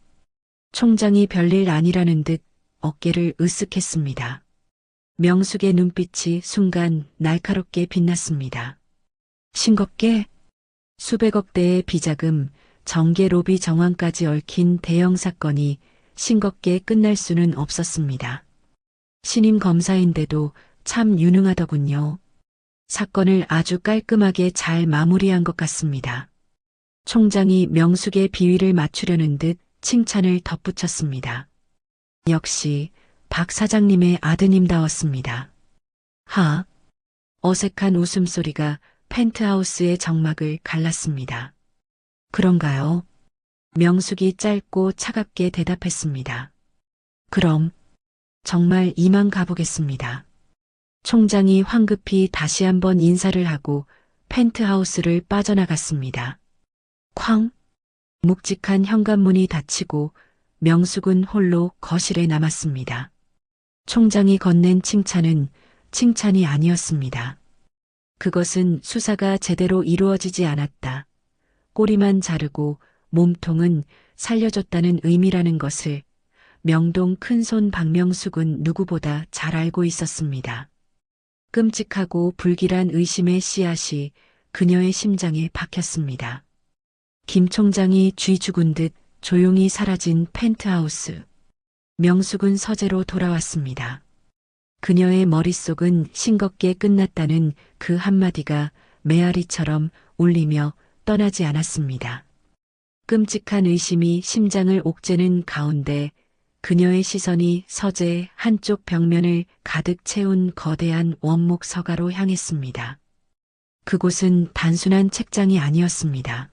총장이 별일 아니라는 듯 어깨를 으쓱했습니다. 명숙의 눈빛이 순간 날카롭게 빛났습니다. 싱겁게? 수백억 대의 비자금, 정계 로비 정황까지 얽힌 대형 사건이 싱겁게 끝날 수는 없었습니다. 신임 검사인데도 참 유능하더군요. 사건을 아주 깔끔하게 잘 마무리한 것 같습니다. 총장이 명숙의 비위를 맞추려는 듯 칭찬을 덧붙였습니다. 역시 박 사장님의 아드님다웠습니다. 하. 어색한 웃음소리가 펜트하우스의 정막을 갈랐습니다. 그런가요? 명숙이 짧고 차갑게 대답했습니다. 그럼 정말 이만 가보겠습니다. 총장이 황급히 다시 한번 인사를 하고 펜트하우스를 빠져나갔습니다. 쾅! 묵직한 현관문이 닫히고 명숙은 홀로 거실에 남았습니다. 총장이 건넨 칭찬은 칭찬이 아니었습니다. 그것은 수사가 제대로 이루어지지 않았다. 꼬리만 자르고 몸통은 살려줬다는 의미라는 것을 명동 큰손 박명숙은 누구보다 잘 알고 있었습니다. 끔찍하고 불길한 의심의 씨앗이 그녀의 심장에 박혔습니다. 김 총장이 쥐 죽은 듯 조용히 사라진 펜트하우스. 명숙은 서재로 돌아왔습니다. 그녀의 머릿속은 싱겁게 끝났다는 그 한마디가 메아리처럼 울리며 떠나지 않았습니다. 끔찍한 의심이 심장을 옥죄는 가운데 그녀의 시선이 서재 한쪽 벽면을 가득 채운 거대한 원목 서가로 향했습니다. 그곳은 단순한 책장이 아니었습니다.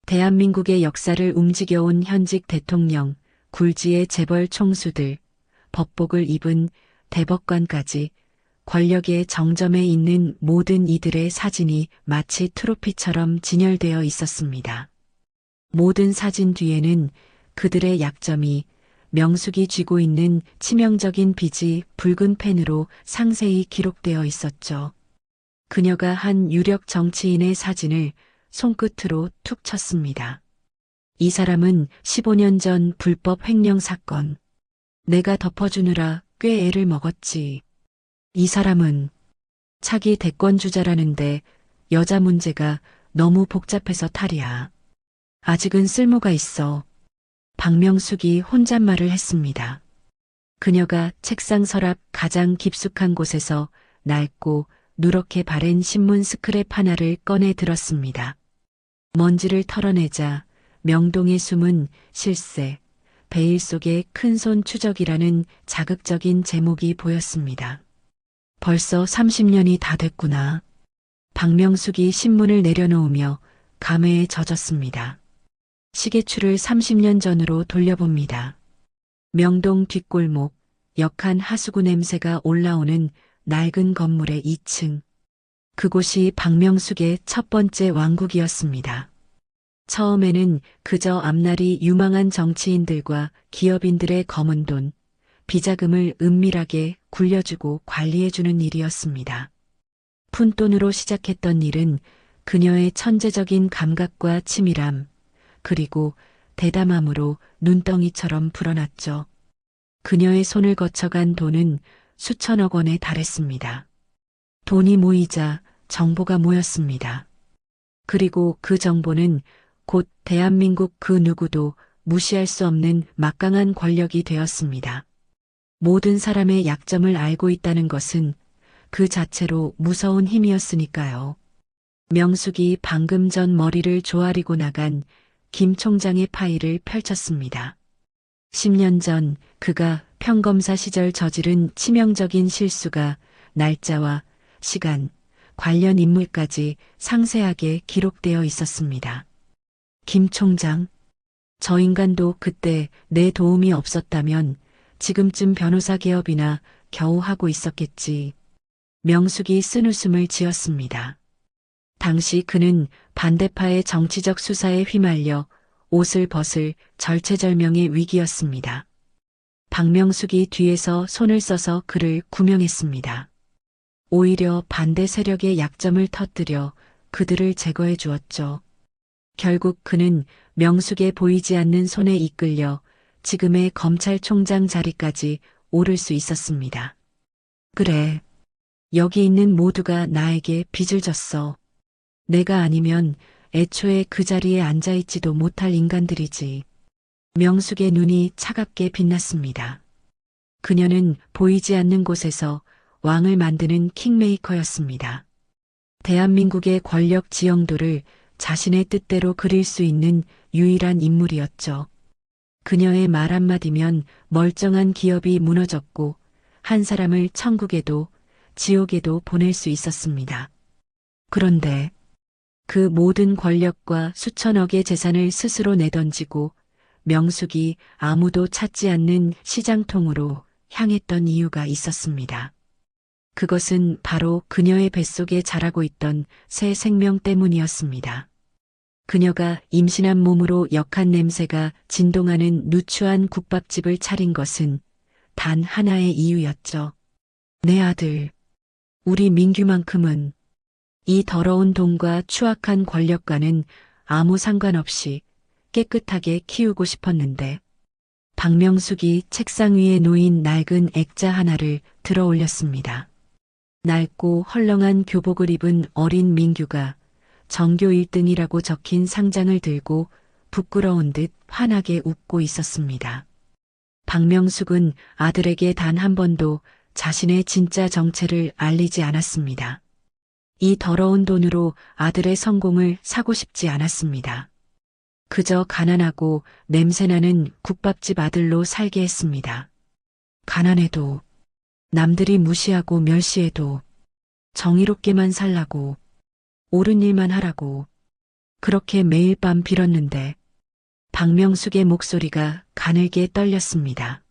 대한민국의 역사를 움직여온 현직 대통령, 굴지의 재벌 총수들, 법복을 입은 대법관까지 권력의 정점에 있는 모든 이들의 사진이 마치 트로피처럼 진열되어 있었습니다. 모든 사진 뒤에는 그들의 약점이 명숙이 쥐고 있는 치명적인 빚이 붉은 펜으로 상세히 기록되어 있었죠. 그녀가 한 유력 정치인의 사진을 손끝으로 툭 쳤습니다. 이 사람은 15년 전 불법 횡령 사건. 내가 덮어주느라 꽤 애를 먹었지. 이 사람은 차기 대권주자라는데 여자 문제가 너무 복잡해서 탈이야. 아직은 쓸모가 있어. 박명숙이 혼잣말을 했습니다. 그녀가 책상 서랍 가장 깊숙한 곳에서 낡고 누렇게 바랜 신문 스크랩 하나를 꺼내 들었습니다. 먼지를 털어내자 명동의 숨은 실세, 베일 속의 큰손 추적이라는 자극적인 제목이 보였습니다. 벌써 30년이 다 됐구나. 박명숙이 신문을 내려놓으며 감회에 젖었습니다. 시계추를 30년 전으로 돌려봅니다. 명동 뒷골목, 역한 하수구 냄새가 올라오는 낡은 건물의 2층. 그곳이 박명숙의 첫 번째 왕국이었습니다. 처음에는 그저 앞날이 유망한 정치인들과 기업인들의 검은 돈, 비자금을 은밀하게 굴려주고 관리해주는 일이었습니다. 푼돈으로 시작했던 일은 그녀의 천재적인 감각과 치밀함, 그리고 대담함으로 눈덩이처럼 불어났죠. 그녀의 손을 거쳐간 돈은 수천억 원에 달했습니다. 돈이 모이자 정보가 모였습니다. 그리고 그 정보는 곧 대한민국 그 누구도 무시할 수 없는 막강한 권력이 되었습니다. 모든 사람의 약점을 알고 있다는 것은 그 자체로 무서운 힘이었으니까요. 명숙이 방금 전 머리를 조아리고 나간 김 총장의 파일을 펼쳤습니다. 10년 전 그가 평검사 시절 저지른 치명적인 실수가 날짜와 시간, 관련 인물까지 상세하게 기록되어 있었습니다. 김 총장, 저 인간도 그때 내 도움이 없었다면 지금쯤 변호사 개업이나 겨우 하고 있었겠지. 명숙이 쓴웃음을 지었습니다. 당시 그는 반대파의 정치적 수사에 휘말려 옷을 벗을 절체절명의 위기였습니다. 박명숙이 뒤에서 손을 써서 그를 구명했습니다. 오히려 반대 세력의 약점을 터뜨려 그들을 제거해 주었죠. 결국 그는 명숙의 보이지 않는 손에 이끌려 지금의 검찰총장 자리까지 오를 수 있었습니다. 그래. 여기 있는 모두가 나에게 빚을 졌어. 내가 아니면 애초에 그 자리에 앉아있지도 못할 인간들이지. 명숙의 눈이 차갑게 빛났습니다. 그녀는 보이지 않는 곳에서 왕을 만드는 킹메이커였습니다. 대한민국의 권력 지형도를 자신의 뜻대로 그릴 수 있는 유일한 인물이었죠. 그녀의 말 한마디면 멀쩡한 기업이 무너졌고 한 사람을 천국에도 지옥에도 보낼 수 있었습니다. 그런데 그 모든 권력과 수천억의 재산을 스스로 내던지고 명숙이 아무도 찾지 않는 시장통으로 향했던 이유가 있었습니다. 그것은 바로 그녀의 뱃속에 자라고 있던 새 생명 때문이었습니다. 그녀가 임신한 몸으로 역한 냄새가 진동하는 누추한 국밥집을 차린 것은 단 하나의 이유였죠. 내 아들, 우리 민규만큼은 이 더러운 돈과 추악한 권력과는 아무 상관없이 깨끗하게 키우고 싶었는데 박명숙이 책상 위에 놓인 낡은 액자 하나를 들어 올렸습니다. 낡고 헐렁한 교복을 입은 어린 민규가 전교 1등이라고 적힌 상장을 들고 부끄러운 듯 환하게 웃고 있었습니다. 박명숙은 아들에게 단 한 번도 자신의 진짜 정체를 알리지 않았습니다. 이 더러운 돈으로 아들의 성공을 사고 싶지 않았습니다. 그저 가난하고 냄새나는 국밥집 아들로 살게 했습니다. 가난해도 남들이 무시하고 멸시해도 정의롭게만 살라고 옳은 일만 하라고 그렇게 매일 밤 빌었는데 박명숙의 목소리가 가늘게 떨렸습니다.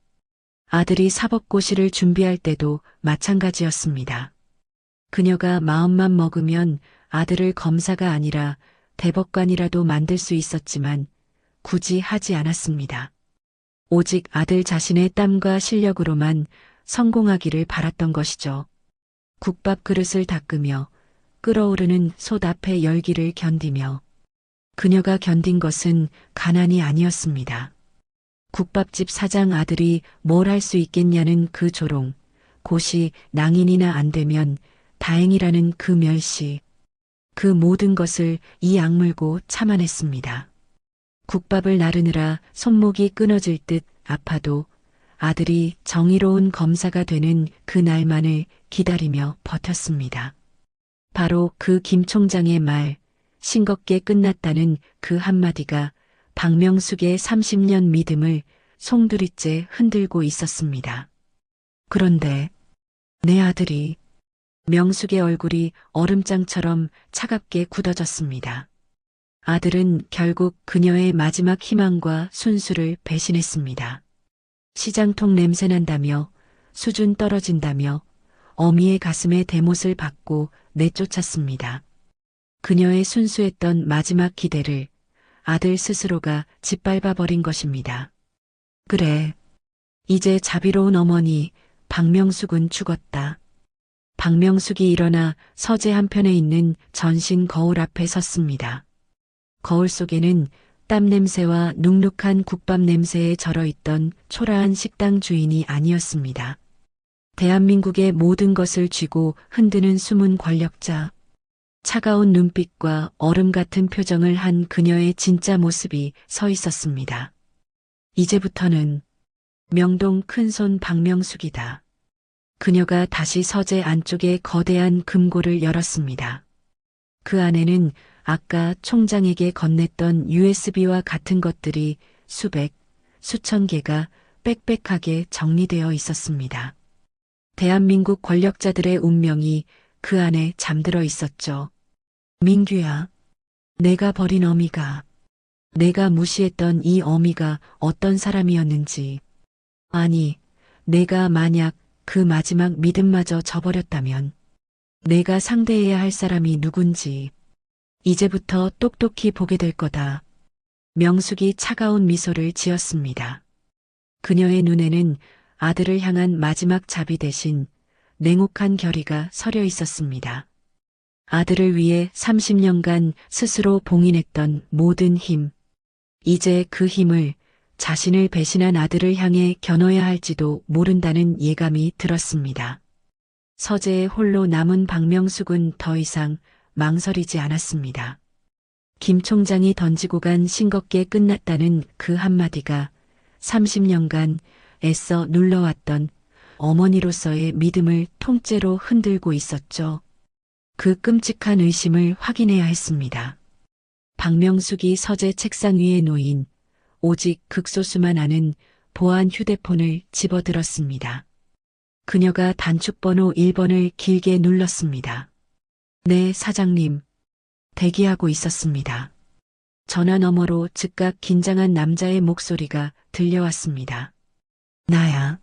아들이 사법고시를 준비할 때도 마찬가지였습니다. 그녀가 마음만 먹으면 아들을 검사가 아니라 대법관이라도 만들 수 있었지만 굳이 하지 않았습니다. 오직 아들 자신의 땀과 실력으로만 성공하기를 바랐던 것이죠. 국밥 그릇을 닦으며 끓어오르는 솥 앞의 열기를 견디며 그녀가 견딘 것은 가난이 아니었습니다. 국밥집 사장 아들이 뭘 할 수 있겠냐는 그 조롱, 고시 낭인이나 안 되면 다행이라는 그 멸시, 그 모든 것을 이 악물고 참아냈습니다. 국밥을 나르느라 손목이 끊어질 듯 아파도 아들이 정의로운 검사가 되는 그 날만을 기다리며 버텼습니다. 바로 그 김 총장의 말, 싱겁게 끝났다는 그 한마디가 박명숙의 30년 믿음을 송두리째 흔들고 있었습니다. 그런데 내 아들이 명숙의 얼굴이 얼음장처럼 차갑게 굳어졌습니다. 아들은 결국 그녀의 마지막 희망과 순수를 배신했습니다. 시장통 냄새난다며 수준 떨어진다며 어미의 가슴에 대못을 받고 내쫓았습니다. 그녀의 순수했던 마지막 기대를 아들 스스로가 짓밟아 버린 것입니다. 그래, 이제 자비로운 어머니 박명숙은 죽었다. 박명숙이 일어나 서재 한편에 있는 전신 거울 앞에 섰습니다. 거울 속에는 땀 냄새와 눅눅한 국밥 냄새에 절어있던 초라한 식당 주인이 아니었습니다. 대한민국의 모든 것을 쥐고 흔드는 숨은 권력자. 차가운 눈빛과 얼음 같은 표정을 한 그녀의 진짜 모습이 서 있었습니다. 이제부터는 명동 큰손 박명숙이다. 그녀가 다시 서재 안쪽에 거대한 금고를 열었습니다. 그 안에는 아까 총장에게 건넸던 USB와 같은 것들이 수백, 수천 개가 빽빽하게 정리되어 있었습니다. 대한민국 권력자들의 운명이 그 안에 잠들어 있었죠. 민규야, 내가 버린 어미가, 내가 무시했던 이 어미가 어떤 사람이었는지, 아니, 내가 만약 그 마지막 믿음마저 저버렸다면 내가 상대해야 할 사람이 누군지 이제부터 똑똑히 보게 될 거다. 명숙이 차가운 미소를 지었습니다. 그녀의 눈에는 아들을 향한 마지막 자비 대신 냉혹한 결의가 서려 있었습니다. 아들을 위해 30년간 스스로 봉인했던 모든 힘, 이제 그 힘을 자신을 배신한 아들을 향해 겨눠야 할지도 모른다는 예감이 들었습니다. 서재에 홀로 남은 박명숙은 더 이상 망설이지 않았습니다. 김 총장이 던지고 간 싱겁게 끝났다는 그 한마디가 30년간 애써 눌러왔던 어머니로서의 믿음을 통째로 흔들고 있었죠. 그 끔찍한 의심을 확인해야 했습니다. 박명숙이 서재 책상 위에 놓인 오직 극소수만 아는 보안 휴대폰을 집어들었습니다. 그녀가 단축번호 1번을 길게 눌렀습니다. 네, 사장님. 대기하고 있었습니다. 전화 너머로 즉각 긴장한 남자의 목소리가 들려왔습니다. 나야.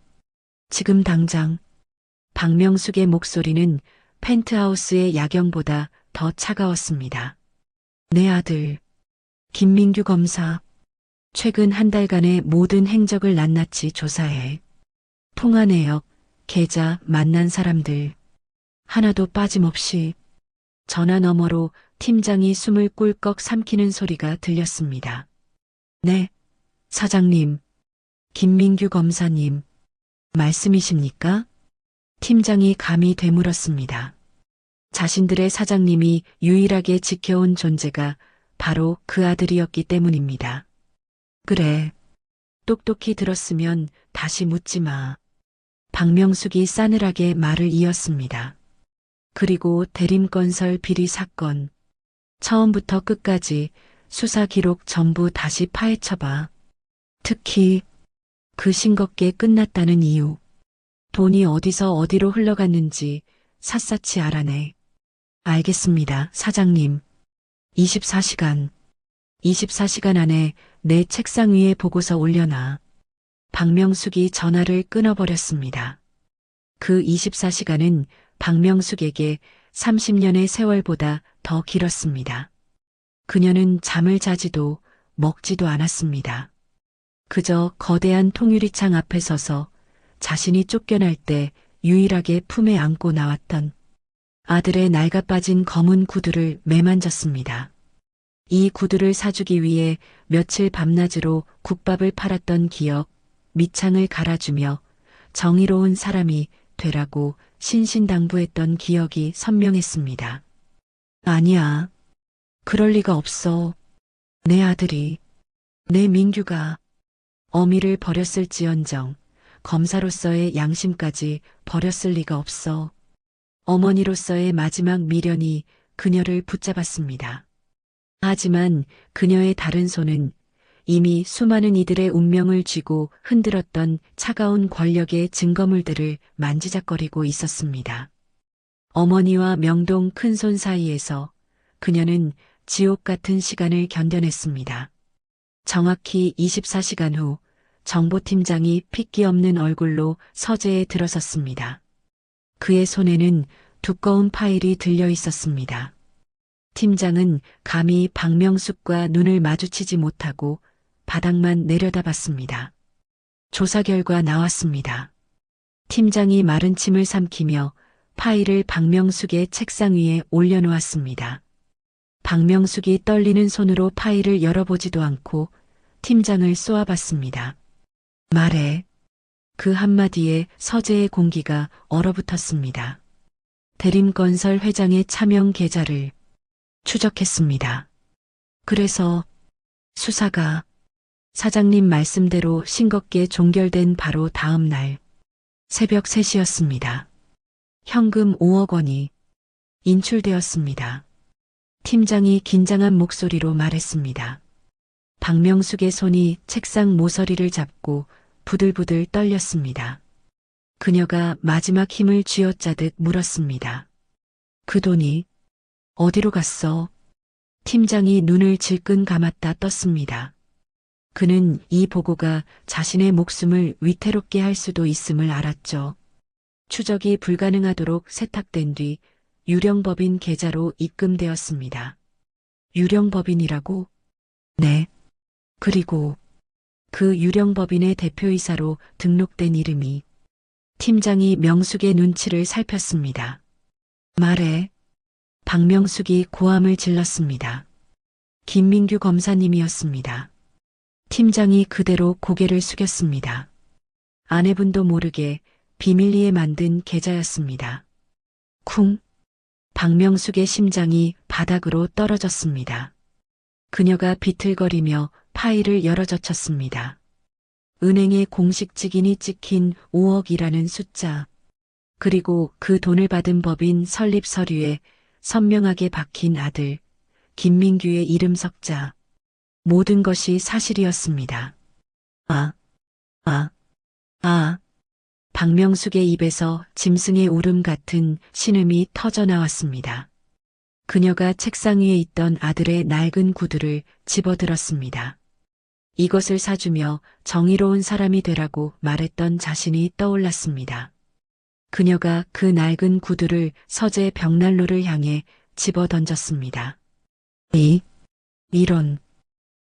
지금 당장. 박명숙의 목소리는 펜트하우스의 야경보다 더 차가웠습니다. 내 아들, 김민규 검사. 최근 한 달간의 모든 행적을 낱낱이 조사해. 통화 내역, 계좌, 만난 사람들. 하나도 빠짐없이. 전화 너머로 팀장이 숨을 꿀꺽 삼키는 소리가 들렸습니다. 네, 사장님. 김민규 검사님. 말씀이십니까? 팀장이 감히 되물었습니다. 자신들의 사장님이 유일하게 지켜온 존재가 바로 그 아들이었기 때문입니다. 그래. 똑똑히 들었으면 다시 묻지 마. 박명숙이 싸늘하게 말을 이었습니다. 그리고 대림건설 비리 사건. 처음부터 끝까지 수사 기록 전부 다시 파헤쳐봐. 특히 그 싱겁게 끝났다는 이유. 돈이 어디서 어디로 흘러갔는지 샅샅이 알아내. 알겠습니다, 사장님. 24시간 안에 내 책상 위에 보고서 올려놔. 박명숙이 전화를 끊어버렸습니다. 그 24시간은 박명숙에게 30년의 세월보다 더 길었습니다. 그녀는 잠을 자지도 먹지도 않았습니다. 그저 거대한 통유리창 앞에 서서 자신이 쫓겨날 때 유일하게 품에 안고 나왔던 아들의 낡아빠진 검은 구두를 매만졌습니다. 이 구두를 사주기 위해 며칠 밤낮으로 국밥을 팔았던 기억, 밑창을 갈아주며 정의로운 사람이 되라고 신신당부했던 기억이 선명했습니다. 아니야. 그럴 리가 없어. 내 아들이, 내 민규가 어미를 버렸을지언정 검사로서의 양심까지 버렸을 리가 없어. 어머니로서의 마지막 미련이 그녀를 붙잡았습니다. 하지만 그녀의 다른 손은 이미 수많은 이들의 운명을 쥐고 흔들었던 차가운 권력의 증거물들을 만지작거리고 있었습니다. 어머니와 명동 큰손 사이에서 그녀는 지옥 같은 시간을 견뎌냈습니다. 정확히 24시간 후 정보팀장이 핏기 없는 얼굴로 서재에 들어섰습니다. 그의 손에는 두꺼운 파일이 들려 있었습니다. 팀장은 감히 박명숙과 눈을 마주치지 못하고 바닥만 내려다봤습니다. 조사 결과 나왔습니다. 팀장이 마른 침을 삼키며 파일을 박명숙의 책상 위에 올려놓았습니다. 박명숙이 떨리는 손으로 파일을 열어보지도 않고 팀장을 쏘아봤습니다. 말해. 그 한마디에 서재의 공기가 얼어붙었습니다. 대림건설 회장의 차명 계좌를 추적했습니다. 그래서 수사가 사장님 말씀대로 싱겁게 종결된 바로 다음 날 새벽 3시였습니다. 현금 5억 원이 인출되었습니다. 팀장이 긴장한 목소리로 말했습니다. 박명숙의 손이 책상 모서리를 잡고 부들부들 떨렸습니다. 그녀가 마지막 힘을 쥐어짜듯 물었습니다. 그 돈이 어디로 갔어? 팀장이 눈을 질끈 감았다 떴습니다. 그는 이 보고가 자신의 목숨을 위태롭게 할 수도 있음을 알았죠. 추적이 불가능하도록 세탁된 뒤 유령법인 계좌로 입금되었습니다. 유령법인이라고? 네. 그리고 그 유령법인의 대표이사로 등록된 이름이 팀장이 명숙의 눈치를 살폈습니다. 말해. 박명숙이 고함을 질렀습니다. 김민규 검사님이었습니다. 팀장이 그대로 고개를 숙였습니다. 아내분도 모르게 비밀리에 만든 계좌였습니다. 쿵. 박명숙의 심장이 바닥으로 떨어졌습니다. 그녀가 비틀거리며 파일을 열어젖혔습니다. 은행에 공식 직인이 찍힌 5억이라는 숫자, 그리고 그 돈을 받은 법인 설립 서류에 선명하게 박힌 아들, 김민규의 이름 석자. 모든 것이 사실이었습니다. 아, 아, 아. 박명숙의 입에서 짐승의 울음 같은 신음이 터져 나왔습니다. 그녀가 책상 위에 있던 아들의 낡은 구두를 집어들었습니다. 이것을 사주며 정의로운 사람이 되라고 말했던 자신이 떠올랐습니다. 그녀가 그 낡은 구두를 서재 벽난로를 향해 집어 던졌습니다. 이런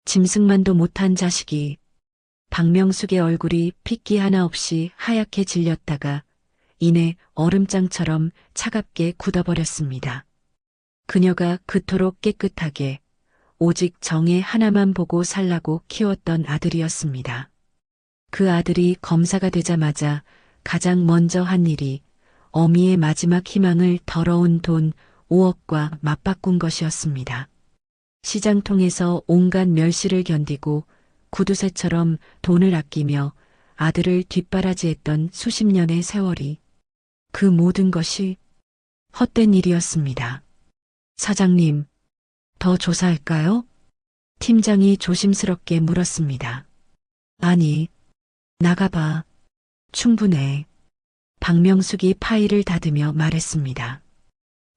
짐승만도 못한 자식이. 박명숙의 얼굴이 핏기 하나 없이 하얗게 질렸다가 이내 얼음장처럼 차갑게 굳어버렸습니다. 그녀가 그토록 깨끗하게 오직 정의 하나만 보고 살라고 키웠던 아들이었습니다. 그 아들이 검사가 되자마자 가장 먼저 한 일이 어미의 마지막 희망을 더러운 돈 5억과 맞바꾼 것이었습니다. 시장통에서 온갖 멸시를 견디고 구두쇠처럼 돈을 아끼며 아들을 뒷바라지했던 수십 년의 세월이, 그 모든 것이 헛된 일이었습니다. 사장님, 더 조사할까요? 팀장이 조심스럽게 물었습니다. 아니, 나가봐. 충분해. 박명숙이 파일을 닫으며 말했습니다.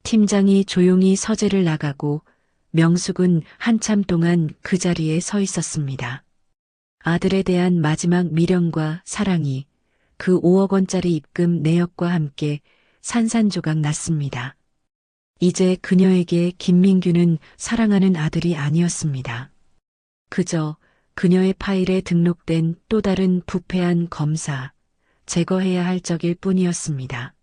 팀장이 조용히 서재를 나가고 명숙은 한참 동안 그 자리에 서 있었습니다. 아들에 대한 마지막 미련과 사랑이 그 5억 원짜리 입금 내역과 함께 산산조각 났습니다. 이제 그녀에게 김민규는 사랑하는 아들이 아니었습니다. 그저 그녀의 파일에 등록된 또 다른 부패한 검사, 제거해야 할 적일 뿐이었습니다.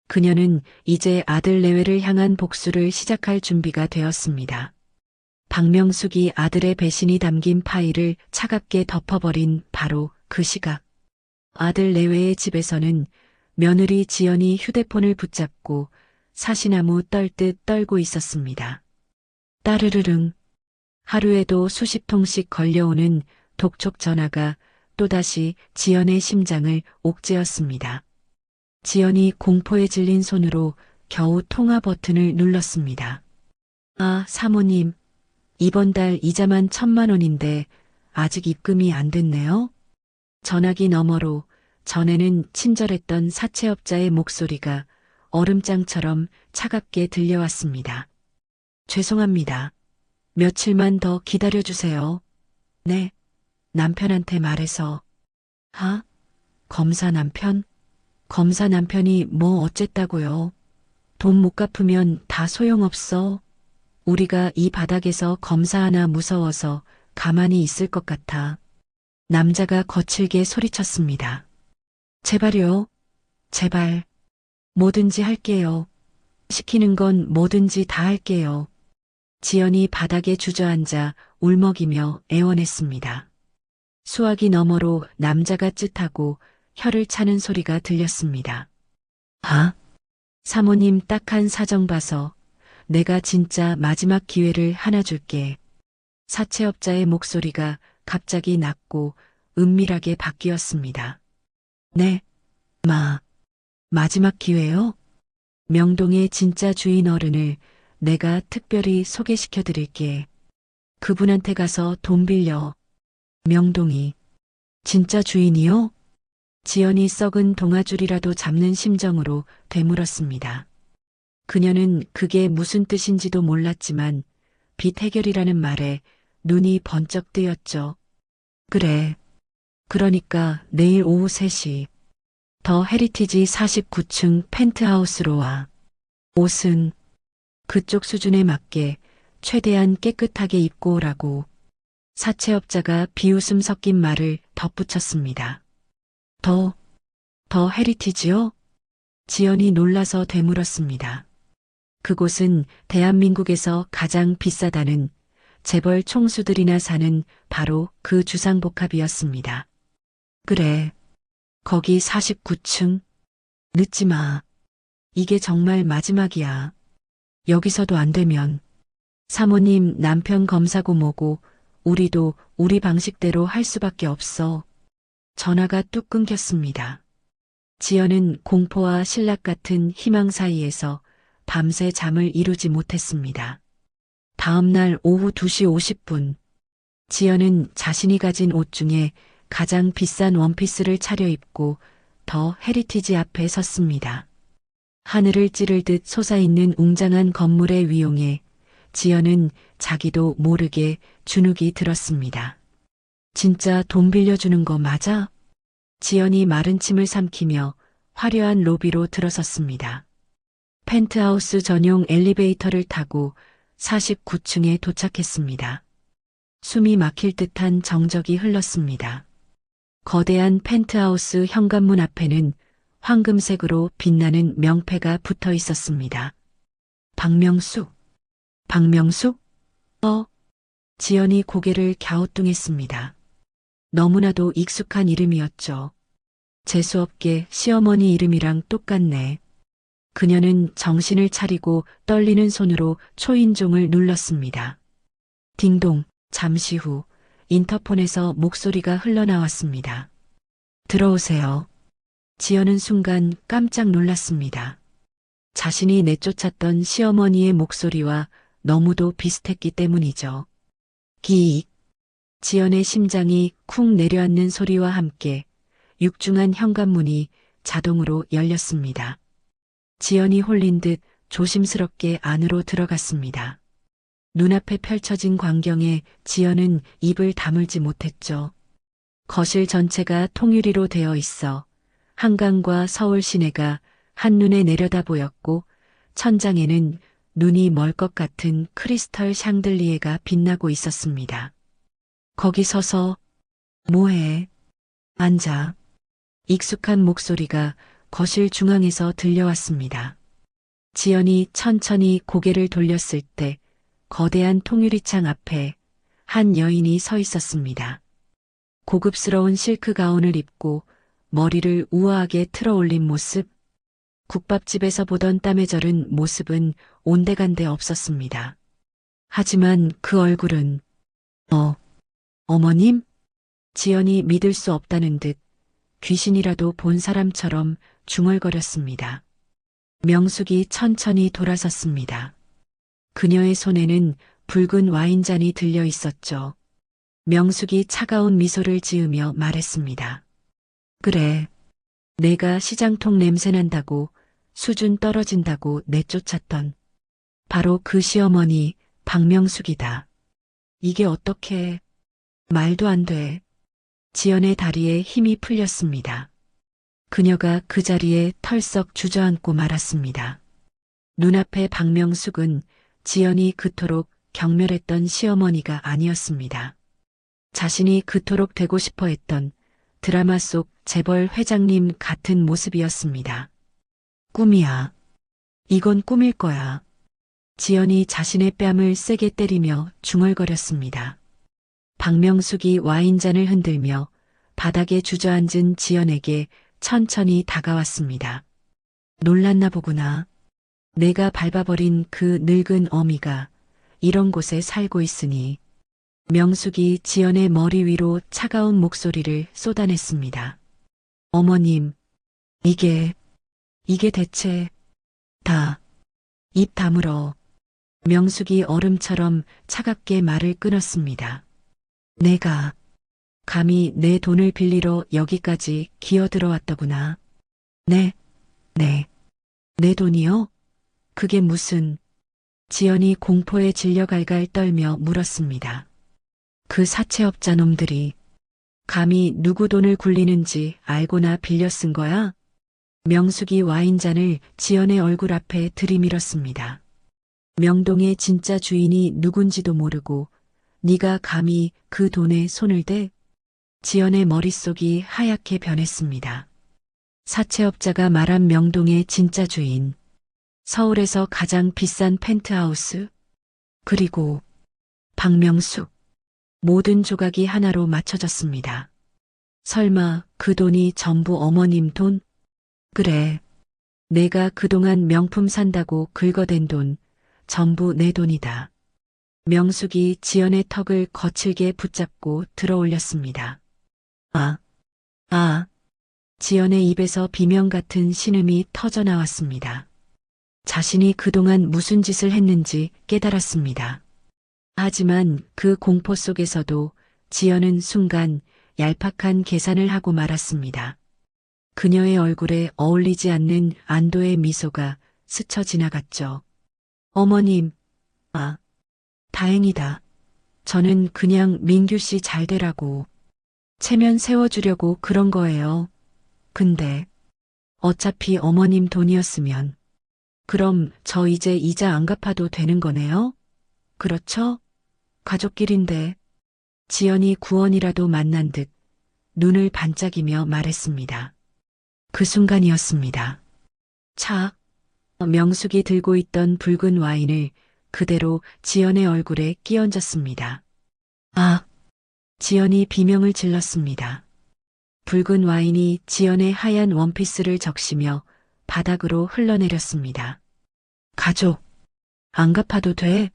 그녀는 이제 아들 내외를 향한 복수를 시작할 준비가 되었습니다. 박명숙이 아들의 배신이 담긴 파일을 차갑게 덮어버린 바로 그 시각. 아들 내외의 집에서는 며느리 지연이 휴대폰을 붙잡고 사시나무 떨듯 떨고 있었습니다. 따르르릉. 하루에도 수십 통씩 걸려오는 독촉 전화가 또다시 지연의 심장을 옥죄었습니다. 지연이 공포에 질린 손으로 겨우 통화 버튼을 눌렀습니다. 아, 사모님. 이번 달 이자만 1,000만 원인데 아직 입금이 안 됐네요. 전화기 너머로 전에는 친절했던 사채업자의 목소리가 얼음장처럼 차갑게 들려왔습니다. 죄송합니다. 며칠만 더 기다려주세요. 네, 남편한테 말해서. 검사 남편? 검사 남편이 뭐 어쨌다고요? 돈 못 갚으면 다 소용없어. 우리가 이 바닥에서 검사 하나 무서워서 가만히 있을 것 같아. 남자가 거칠게 소리쳤습니다. 제발요. 제발. 뭐든지 할게요. 시키는 건 뭐든지 다 할게요. 지연이 바닥에 주저앉아 울먹이며 애원했습니다. 수화기 너머로 남자가 쯧하고 혀를 차는 소리가 들렸습니다. 사모님 딱한 사정 봐서 내가 진짜 마지막 기회를 하나 줄게. 사채업자의 목소리가 갑자기 낮고 은밀하게 바뀌었습니다. 네, 마지막 기회요? 명동의 진짜 주인 어른을 내가 특별히 소개시켜 드릴게. 그분한테 가서 돈 빌려. 명동이. 진짜 주인이요? 지연이 썩은 동아줄이라도 잡는 심정으로 되물었습니다. 그녀는 그게 무슨 뜻인지도 몰랐지만 빚 해결이라는 말에 눈이 번쩍 뜨였죠. 그래. 그러니까 내일 오후 3시 더 헤리티지 49층 펜트하우스로 와. 옷은 그쪽 수준에 맞게 최대한 깨끗하게 입고 오라고. 사채업자가 비웃음 섞인 말을 덧붙였습니다. 더 헤리티지요? 지연이 놀라서 되물었습니다. 그곳은 대한민국에서 가장 비싸다는 재벌 총수들이나 사는 바로 그 주상복합이었습니다. 그래. 거기 49층. 늦지 마. 이게 정말 마지막이야. 여기서도 안 되면 사모님 남편 검사고 뭐고 우리도 우리 방식대로 할 수밖에 없어. 전화가 뚝 끊겼습니다. 지연은 공포와 신락 같은 희망 사이에서 밤새 잠을 이루지 못했습니다. 다음 날 오후 2시 50분, 지연은 자신이 가진 옷 중에 가장 비싼 원피스를 차려입고 더 헤리티지 앞에 섰습니다. 하늘을 찌를 듯 솟아있는 웅장한 건물의 위용에 지연은 자기도 모르게 주눅이 들었습니다. 진짜 돈 빌려주는 거 맞아? 지연이 마른 침을 삼키며 화려한 로비로 들어섰습니다. 펜트하우스 전용 엘리베이터를 타고 49층에 도착했습니다. 숨이 막힐 듯한 정적이 흘렀습니다. 거대한 펜트하우스 현관문 앞에는 황금색으로 빛나는 명패가 붙어 있었습니다. 박명숙. 박명숙? 지연이 고개를 갸우뚱했습니다. 너무나도 익숙한 이름이었죠. 재수없게 시어머니 이름이랑 똑같네. 그녀는 정신을 차리고 떨리는 손으로 초인종을 눌렀습니다. 딩동. 잠시 후 인터폰에서 목소리가 흘러나왔습니다. 들어오세요. 지연은 순간 깜짝 놀랐습니다. 자신이 내쫓았던 시어머니의 목소리와 너무도 비슷했기 때문이죠. 기익. 지연의 심장이 쿵 내려앉는 소리와 함께 육중한 현관문이 자동으로 열렸습니다. 지연이 홀린 듯 조심스럽게 안으로 들어갔습니다. 눈앞에 펼쳐진 광경에 지연은 입을 다물지 못했죠. 거실 전체가 통유리로 되어 있어 한강과 서울 시내가 한눈에 내려다 보였고 천장에는 눈이 멀 것 같은 크리스털 샹들리에가 빛나고 있었습니다. 거기 서서 뭐해? 앉아. 익숙한 목소리가 거실 중앙에서 들려왔습니다. 지연이 천천히 고개를 돌렸을 때 거대한 통유리창 앞에 한 여인이 서 있었습니다. 고급스러운 실크 가운을 입고 머리를 우아하게 틀어 올린 모습, 국밥집에서 보던 땀에 절은 모습은 온데간데 없었습니다. 하지만 그 얼굴은 어머님? 지연이 믿을 수 없다는 듯 귀신이라도 본 사람처럼 중얼거렸습니다. 명숙이 천천히 돌아섰습니다. 그녀의 손에는 붉은 와인잔이 들려 있었죠. 명숙이 차가운 미소를 지으며 말했습니다. 그래, 내가 시장통 냄새난다고 수준 떨어진다고 내쫓았던 바로 그 시어머니 박명숙이다. 이게 어떻게 말도 안 돼. 지연의 다리에 힘이 풀렸습니다. 그녀가 그 자리에 털썩 주저앉고 말았습니다. 눈앞의 박명숙은 지연이 그토록 경멸했던 시어머니가 아니었습니다. 자신이 그토록 되고 싶어 했던 드라마 속 재벌 회장님 같은 모습이었습니다. 꿈이야. 이건 꿈일 거야. 지연이 자신의 뺨을 세게 때리며 중얼거렸습니다. 박명숙이 와인잔을 흔들며 바닥에 주저앉은 지연에게 천천히 다가왔습니다. 놀랐나 보구나. 내가 밟아버린 그 늙은 어미가 이런 곳에 살고 있으니. 명숙이 지연의 머리 위로 차가운 목소리를 쏟아냈습니다. 어머님, 이게 대체 다 입 다물어. 명숙이 얼음처럼 차갑게 말을 끊었습니다. 내가 감히 내 돈을 빌리러 여기까지 기어들어왔더구나. 네. 내 돈이요? 그게 무슨... 지연이 공포에 질려 갈갈 떨며 물었습니다. 그 사채업자 놈들이 감히 누구 돈을 굴리는지 알고나 빌려 쓴 거야? 명숙이 와인잔을 지연의 얼굴 앞에 들이밀었습니다. 명동의 진짜 주인이 누군지도 모르고 네가 감히 그 돈에 손을 대? 지연의 머릿속이 하얗게 변했습니다. 사채업자가 말한 명동의 진짜 주인. 서울에서 가장 비싼 펜트하우스. 그리고 박명숙. 모든 조각이 하나로 맞춰졌습니다. 설마 그 돈이 전부 어머님 돈? 그래. 내가 그동안 명품 산다고 긁어댄 돈, 전부 내 돈이다. 명숙이 지연의 턱을 거칠게 붙잡고 들어올렸습니다. 아, 아. 지연의 입에서 비명 같은 신음이 터져 나왔습니다. 자신이 그동안 무슨 짓을 했는지 깨달았습니다. 하지만 그 공포 속에서도 지연은 순간 얄팍한 계산을 하고 말았습니다. 그녀의 얼굴에 어울리지 않는 안도의 미소가 스쳐 지나갔죠. 어머님, 아, 다행이다. 저는 그냥 민규 씨 잘 되라고, 체면 세워주려고 그런 거예요. 근데 어차피 어머님 돈이었으면 그럼 저 이제 이자 안 갚아도 되는 거네요? 그렇죠? 가족끼린데 지연이 구원이라도 만난 듯 눈을 반짝이며 말했습니다. 그 순간이었습니다. 차, 명숙이 들고 있던 붉은 와인을 그대로 지연의 얼굴에 끼얹었습니다. 아, 지연이 비명을 질렀습니다. 붉은 와인이 지연의 하얀 원피스를 적시며 바닥으로 흘러내렸습니다. 가족, 안 갚아도 돼?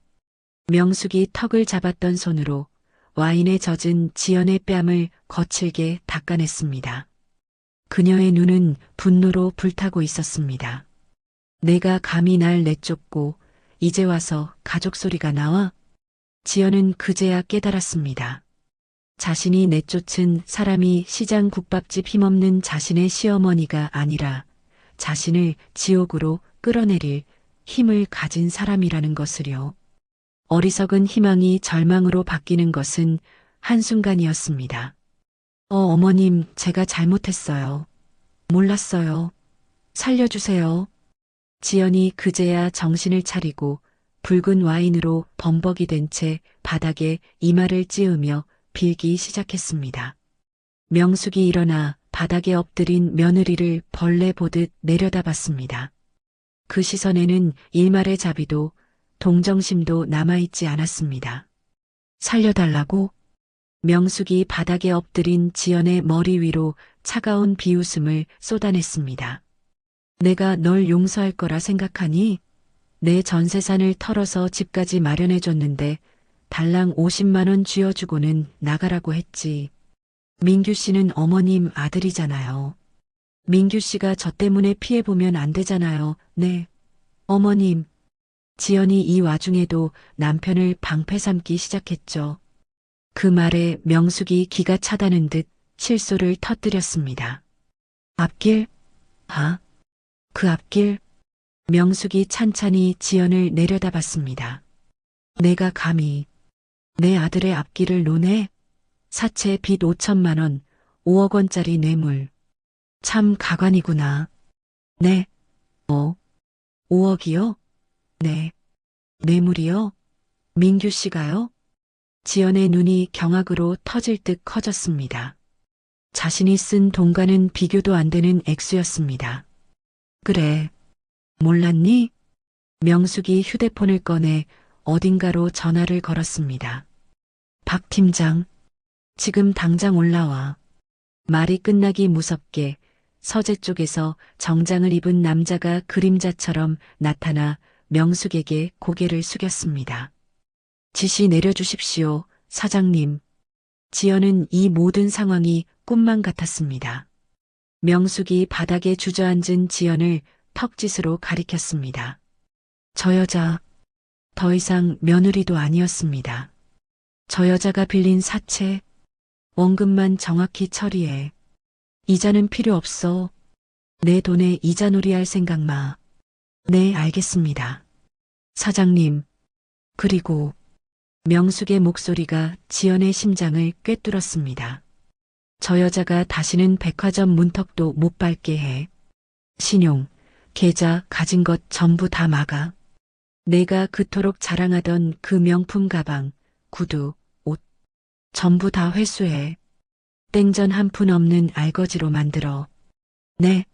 명숙이 턱을 잡았던 손으로 와인에 젖은 지연의 뺨을 거칠게 닦아냈습니다. 그녀의 눈은 분노로 불타고 있었습니다. 내가 감히 날 내쫓고 이제 와서 가족 소리가 나와? 지연은 그제야 깨달았습니다. 자신이 내쫓은 사람이 시장 국밥집 힘없는 자신의 시어머니가 아니라 자신을 지옥으로 끌어내릴 힘을 가진 사람이라는 것을요. 어리석은 희망이 절망으로 바뀌는 것은 한순간이었습니다. 어머님, 제가 잘못했어요. 몰랐어요. 살려주세요. 지연이 그제야 정신을 차리고 붉은 와인으로 범벅이 된 채 바닥에 이마를 찌으며 빌기 시작했습니다. 명숙이 일어나 바닥에 엎드린 며느리를 벌레 보듯 내려다봤습니다. 그 시선에는 일말의 자비도 동정심도 남아있지 않았습니다. 살려달라고? 명숙이 바닥에 엎드린 지연의 머리 위로 차가운 비웃음을 쏟아냈습니다. 내가 널 용서할 거라 생각하니? 내 전세산을 털어서 집까지 마련해줬는데 달랑 50만 원 쥐어주고는 나가라고 했지. 민규 씨는 어머님 아들이잖아요. 민규 씨가 저 때문에 피해보면 안 되잖아요. 네. 어머님. 지연이 이 와중에도 남편을 방패 삼기 시작했죠. 그 말에 명숙이 기가 차다는 듯 실소를 터뜨렸습니다. 앞길? 그 앞길? 명숙이 찬찬히 지연을 내려다봤습니다. 내가 감히 내 아들의 앞길을 논해? 사채 빚 5천만 원, 5억 원짜리 뇌물. 참 가관이구나. 네. 5억이요? 네. 뇌물이요? 민규 씨가요? 지연의 눈이 경악으로 터질 듯 커졌습니다. 자신이 쓴 돈과는 비교도 안 되는 액수였습니다. 그래. 몰랐니? 명숙이 휴대폰을 꺼내 어딘가로 전화를 걸었습니다. 박 팀장, 지금 당장 올라와. 말이 끝나기 무섭게 서재 쪽에서 정장을 입은 남자가 그림자처럼 나타나 명숙에게 고개를 숙였습니다. 지시 내려주십시오, 사장님. 지연은 이 모든 상황이 꿈만 같았습니다. 명숙이 바닥에 주저앉은 지연을 턱짓으로 가리켰습니다. 저 여자, 더 이상 며느리도 아니었습니다. 저 여자가 빌린 사채, 원금만 정확히 처리해. 이자는 필요 없어. 내 돈에 이자놀이 할 생각 마. 네, 알겠습니다. 사장님. 그리고 명숙의 목소리가 지연의 심장을 꿰뚫었습니다. 저 여자가 다시는 백화점 문턱도 못 밟게 해. 신용, 계좌, 가진 것 전부 다 막아. 내가 그토록 자랑하던 그 명품 가방, 구두, 옷, 전부 다 회수해. 땡전 한 푼 없는 알거지로 만들어. 네.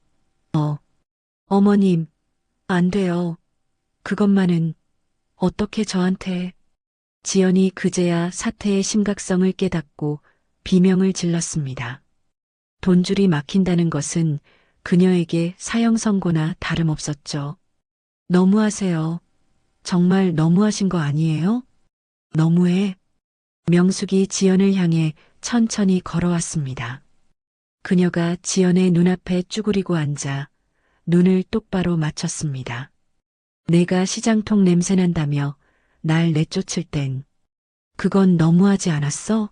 어머님, 안 돼요. 그것만은 어떻게 저한테. 지연이 그제야 사태의 심각성을 깨닫고 비명을 질렀습니다. 돈줄이 막힌다는 것은 그녀에게 사형 선고나 다름없었죠. 너무하세요. 정말 너무하신 거 아니에요? 너무해. 명숙이 지연을 향해 천천히 걸어왔습니다. 그녀가 지연의 눈앞에 쭈그리고 앉아 눈을 똑바로 맞췄습니다. 내가 시장통 냄새난다며 날 내쫓을 땐 그건 너무하지 않았어?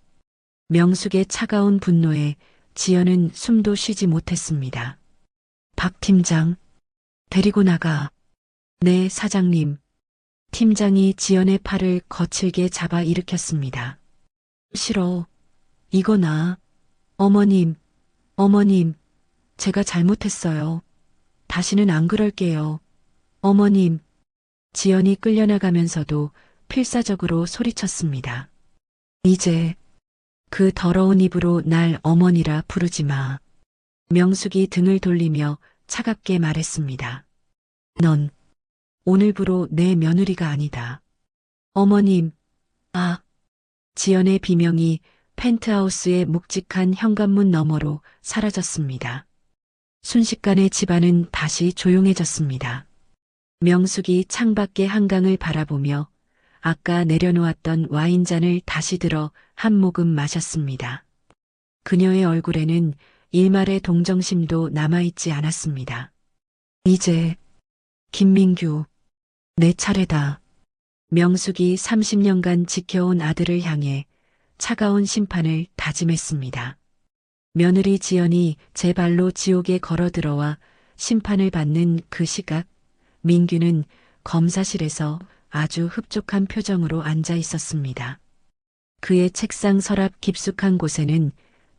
명숙의 차가운 분노에 지연은 숨도 쉬지 못했습니다. 박 팀장, 데리고 나가. 네, 사장님. 팀장이 지연의 팔을 거칠게 잡아 일으켰습니다. 싫어. 이거 나. 어머님, 어머님, 제가 잘못했어요. 다시는 안 그럴게요. 어머님, 지연이 끌려나가면서도 필사적으로 소리쳤습니다. 이제 그 더러운 입으로 날 어머니라 부르지 마. 명숙이 등을 돌리며 차갑게 말했습니다. 넌 오늘부로 내 며느리가 아니다. 어머님, 아, 지연의 비명이 펜트하우스의 묵직한 현관문 너머로 사라졌습니다. 순식간에 집안은 다시 조용해졌습니다. 명숙이 창밖의 한강을 바라보며 아까 내려놓았던 와인잔을 다시 들어 한 모금 마셨습니다. 그녀의 얼굴에는 일말의 동정심도 남아있지 않았습니다. 이제 김민규, 내 차례다. 명숙이 30년간 지켜온 아들을 향해 차가운 심판을 다짐했습니다. 며느리 지연이 제 발로 지옥에 걸어들어와 심판을 받는 그 시각, 민규는 검사실에서 아주 흡족한 표정으로 앉아 있었습니다. 그의 책상 서랍 깊숙한 곳에는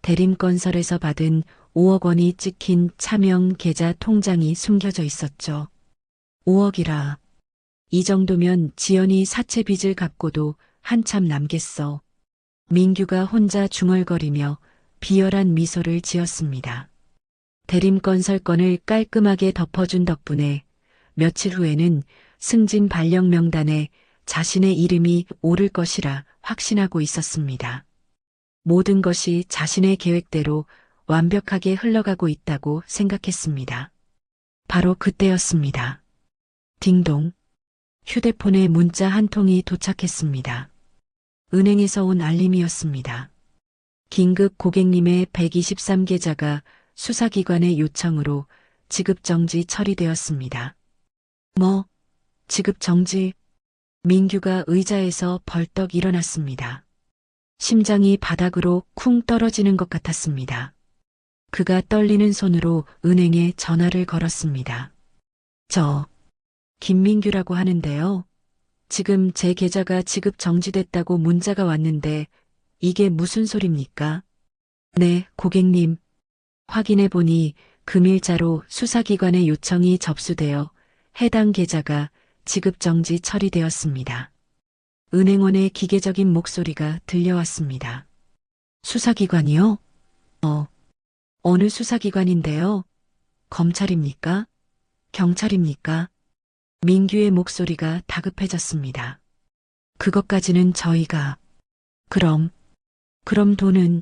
대림건설에서 받은 5억 원이 찍힌 차명 계좌 통장이 숨겨져 있었죠. 5억이라. 이 정도면 지연이 사채 빚을 갚고도 한참 남겠어. 민규가 혼자 중얼거리며 비열한 미소를 지었습니다. 대림건설 건을 깔끔하게 덮어준 덕분에 며칠 후에는 승진 발령 명단에 자신의 이름이 오를 것이라 확신하고 있었습니다. 모든 것이 자신의 계획대로 완벽하게 흘러가고 있다고 생각했습니다. 바로 그때였습니다. 딩동. 휴대폰에 문자 한 통이 도착했습니다. 은행에서 온 알림이었습니다. 긴급 고객님의 123계좌가 수사기관의 요청으로 지급정지 처리되었습니다. 뭐, 지급정지? 민규가 의자에서 벌떡 일어났습니다. 심장이 바닥으로 쿵 떨어지는 것 같았습니다. 그가 떨리는 손으로 은행에 전화를 걸었습니다. 저, 김민규라고 하는데요. 지금 제 계좌가 지급 정지됐다고 문자가 왔는데 이게 무슨 소립니까? 네, 고객님. 확인해 보니 금일자로 수사기관의 요청이 접수되어 해당 계좌가 지급 정지 처리되었습니다. 은행원의 기계적인 목소리가 들려왔습니다. 수사기관이요? 어느 수사기관인데요? 검찰입니까? 경찰입니까? 민규의 목소리가 다급해졌습니다. 그것까지는 저희가. 그럼 돈은,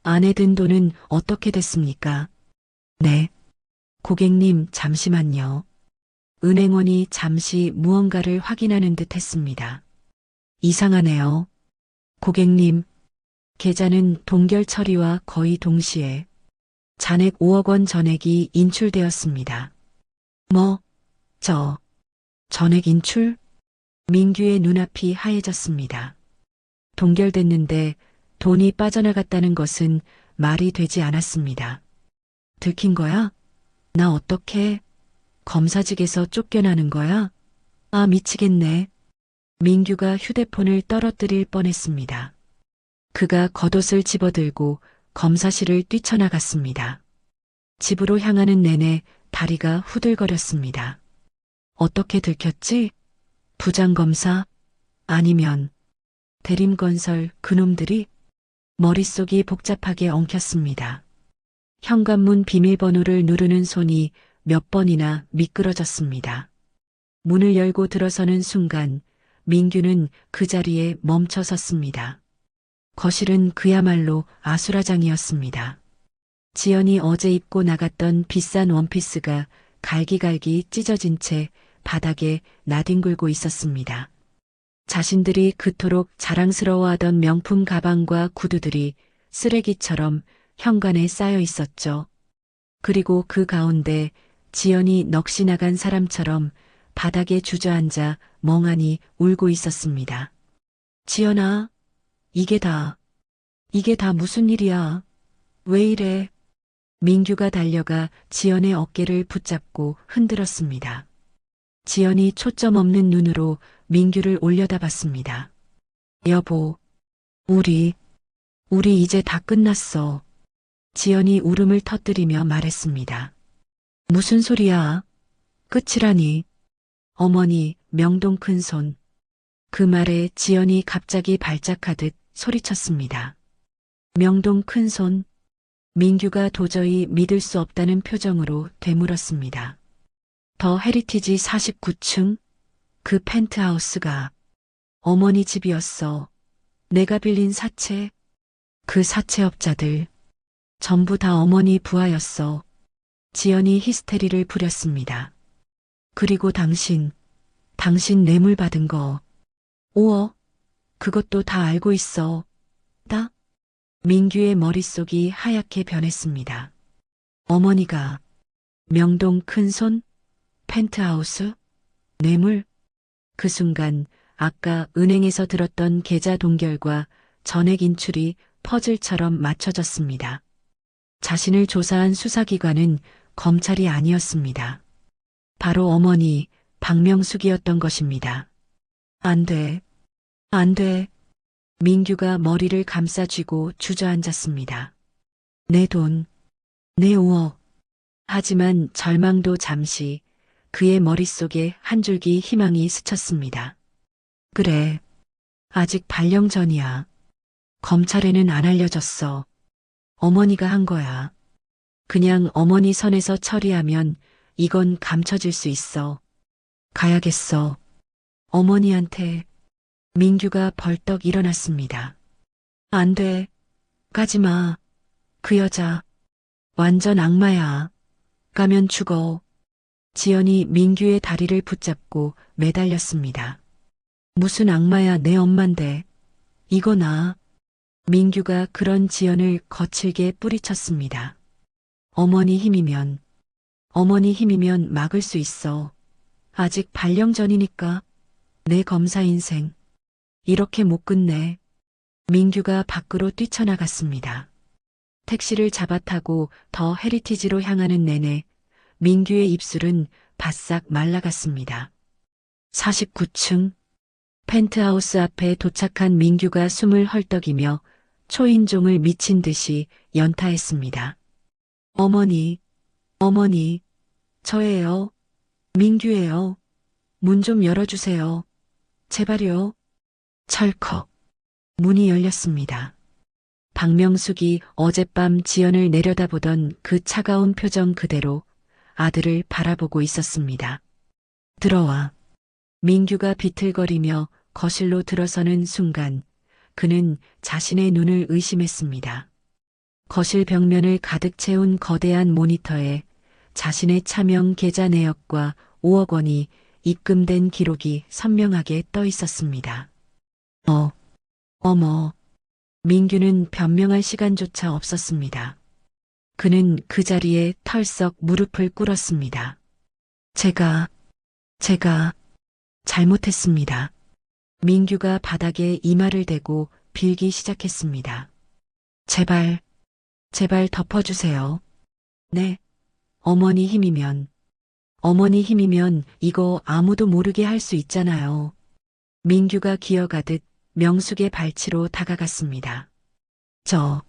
안에 든 돈은 어떻게 됐습니까? 네. 고객님, 잠시만요. 은행원이 잠시 무언가를 확인하는 듯 했습니다. 이상하네요. 고객님, 계좌는 동결 처리와 거의 동시에 잔액 5억 원 전액이 인출되었습니다. 뭐, 전액 인출? 민규의 눈앞이 하얘졌습니다. 동결됐는데 돈이 빠져나갔다는 것은 말이 되지 않았습니다. 들킨 거야? 나 어떡해? 검사직에서 쫓겨나는 거야? 아, 미치겠네. 민규가 휴대폰을 떨어뜨릴 뻔했습니다. 그가 겉옷을 집어들고 검사실을 뛰쳐나갔습니다. 집으로 향하는 내내 다리가 후들거렸습니다. 어떻게 들켰지? 부장검사? 아니면 대림건설 그놈들이? 머릿속이 복잡하게 엉켰습니다. 현관문 비밀번호를 누르는 손이 몇 번이나 미끄러졌습니다. 문을 열고 들어서는 순간 민규는 그 자리에 멈춰 섰습니다. 거실은 그야말로 아수라장이었습니다. 지연이 어제 입고 나갔던 비싼 원피스가 갈기갈기 찢어진 채 바닥에 나뒹굴고 있었습니다. 자신들이 그토록 자랑스러워하던 명품 가방과 구두들이 쓰레기처럼 현관에 쌓여 있었죠. 그리고 그 가운데 지연이 넋이 나간 사람처럼 바닥에 주저앉아 멍하니 울고 있었습니다. 지연아, 이게 다 무슨 일이야? 왜 이래? 민규가 달려가 지연의 어깨를 붙잡고 흔들었습니다. 지연이 초점 없는 눈으로 민규를 올려다봤습니다. 여보, 우리 이제 다 끝났어. 지연이 울음을 터뜨리며 말했습니다. 무슨 소리야? 끝이라니. 어머니, 명동 큰손. 그 말에 지연이 갑자기 발작하듯 소리쳤습니다. 명동 큰손. 민규가 도저히 믿을 수 없다는 표정으로 되물었습니다. 더 헤리티지 49층? 그 펜트하우스가 어머니 집이었어. 내가 빌린 사채. 그 사채업자들 전부 다 어머니 부하였어. 지연이 히스테리를 부렸습니다. 그리고 당신 뇌물 받은 거. 5억. 그것도 다 알고 있어. 나? 민규의 머릿속이 하얗게 변했습니다. 어머니가 명동 큰손? 펜트하우스? 뇌물? 그 순간 아까 은행에서 들었던 계좌 동결과 전액 인출이 퍼즐처럼 맞춰졌습니다. 자신을 조사한 수사기관은 검찰이 아니었습니다. 바로 어머니 박명숙이었던 것입니다. 안 돼. 안 돼. 민규가 머리를 감싸쥐고 주저앉았습니다. 내 돈, 내 5억. 하지만 절망도 잠시 그의 머릿속에 한 줄기 희망이 스쳤습니다. 그래, 아직 발령 전이야. 검찰에는 안 알려졌어. 어머니가 한 거야. 그냥 어머니 선에서 처리하면 이건 감춰질 수 있어. 가야겠어. 어머니한테. 민규가 벌떡 일어났습니다. 안 돼. 가지 마. 그 여자 완전 악마야. 가면 죽어. 지연이 민규의 다리를 붙잡고 매달렸습니다. 무슨 악마야, 내 엄만데. 이거 나. 민규가 그런 지연을 거칠게 뿌리쳤습니다. 어머니 힘이면 막을 수 있어. 아직 발령 전이니까. 내 검사 인생 이렇게 못 끝내. 민규가 밖으로 뛰쳐나갔습니다. 택시를 잡아타고 더 헤리티지로 향하는 내내 민규의 입술은 바싹 말라갔습니다. 49층 펜트하우스 앞에 도착한 민규가 숨을 헐떡이며 초인종을 미친 듯이 연타했습니다. 어머니, 저예요. 민규예요. 문 좀 열어주세요. 제발요. 철컥. 문이 열렸습니다. 박명숙이 어젯밤 지연을 내려다보던 그 차가운 표정 그대로 아들을 바라보고 있었습니다. 들어와. 민규가 비틀거리며 거실로 들어서는 순간 그는 자신의 눈을 의심했습니다. 거실 벽면을 가득 채운 거대한 모니터에 자신의 차명 계좌 내역과 5억 원이 입금된 기록이 선명하게 떠 있었습니다. 어머. 민규는 변명할 시간조차 없었습니다. 그는 그 자리에 털썩 무릎을 꿇었습니다. 제가 잘못했습니다. 민규가 바닥에 이마를 대고 빌기 시작했습니다. 제발 덮어주세요. 네. 어머니 힘이면 이거 아무도 모르게 할 수 있잖아요. 민규가 기어가듯 명숙의 발치로 다가갔습니다. 저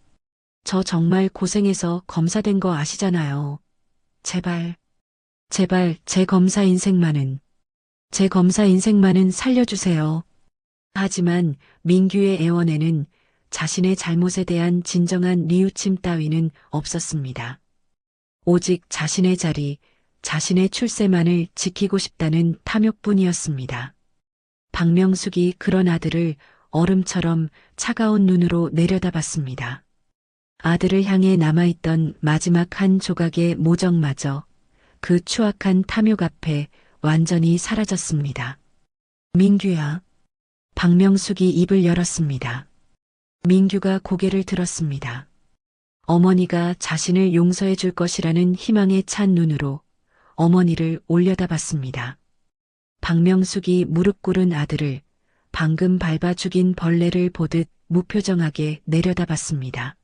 정말 고생해서 검사된 거 아시잖아요. 제발 제 검사 인생만은 살려주세요. 하지만 민규의 애원에는 자신의 잘못에 대한 진정한 뉘우침 따위는 없었습니다. 오직 자신의 자리, 자신의 출세만을 지키고 싶다는 탐욕뿐이었습니다. 박명숙이 그런 아들을 얼음처럼 차가운 눈으로 내려다봤습니다. 아들을 향해 남아있던 마지막 한 조각의 모정마저 그 추악한 탐욕 앞에 완전히 사라졌습니다. 민규야. 박명숙이 입을 열었습니다. 민규가 고개를 들었습니다. 어머니가 자신을 용서해 줄 것이라는 희망에 찬 눈으로 어머니를 올려다봤습니다. 박명숙이 무릎 꿇은 아들을 방금 밟아 죽인 벌레를 보듯 무표정하게 내려다봤습니다.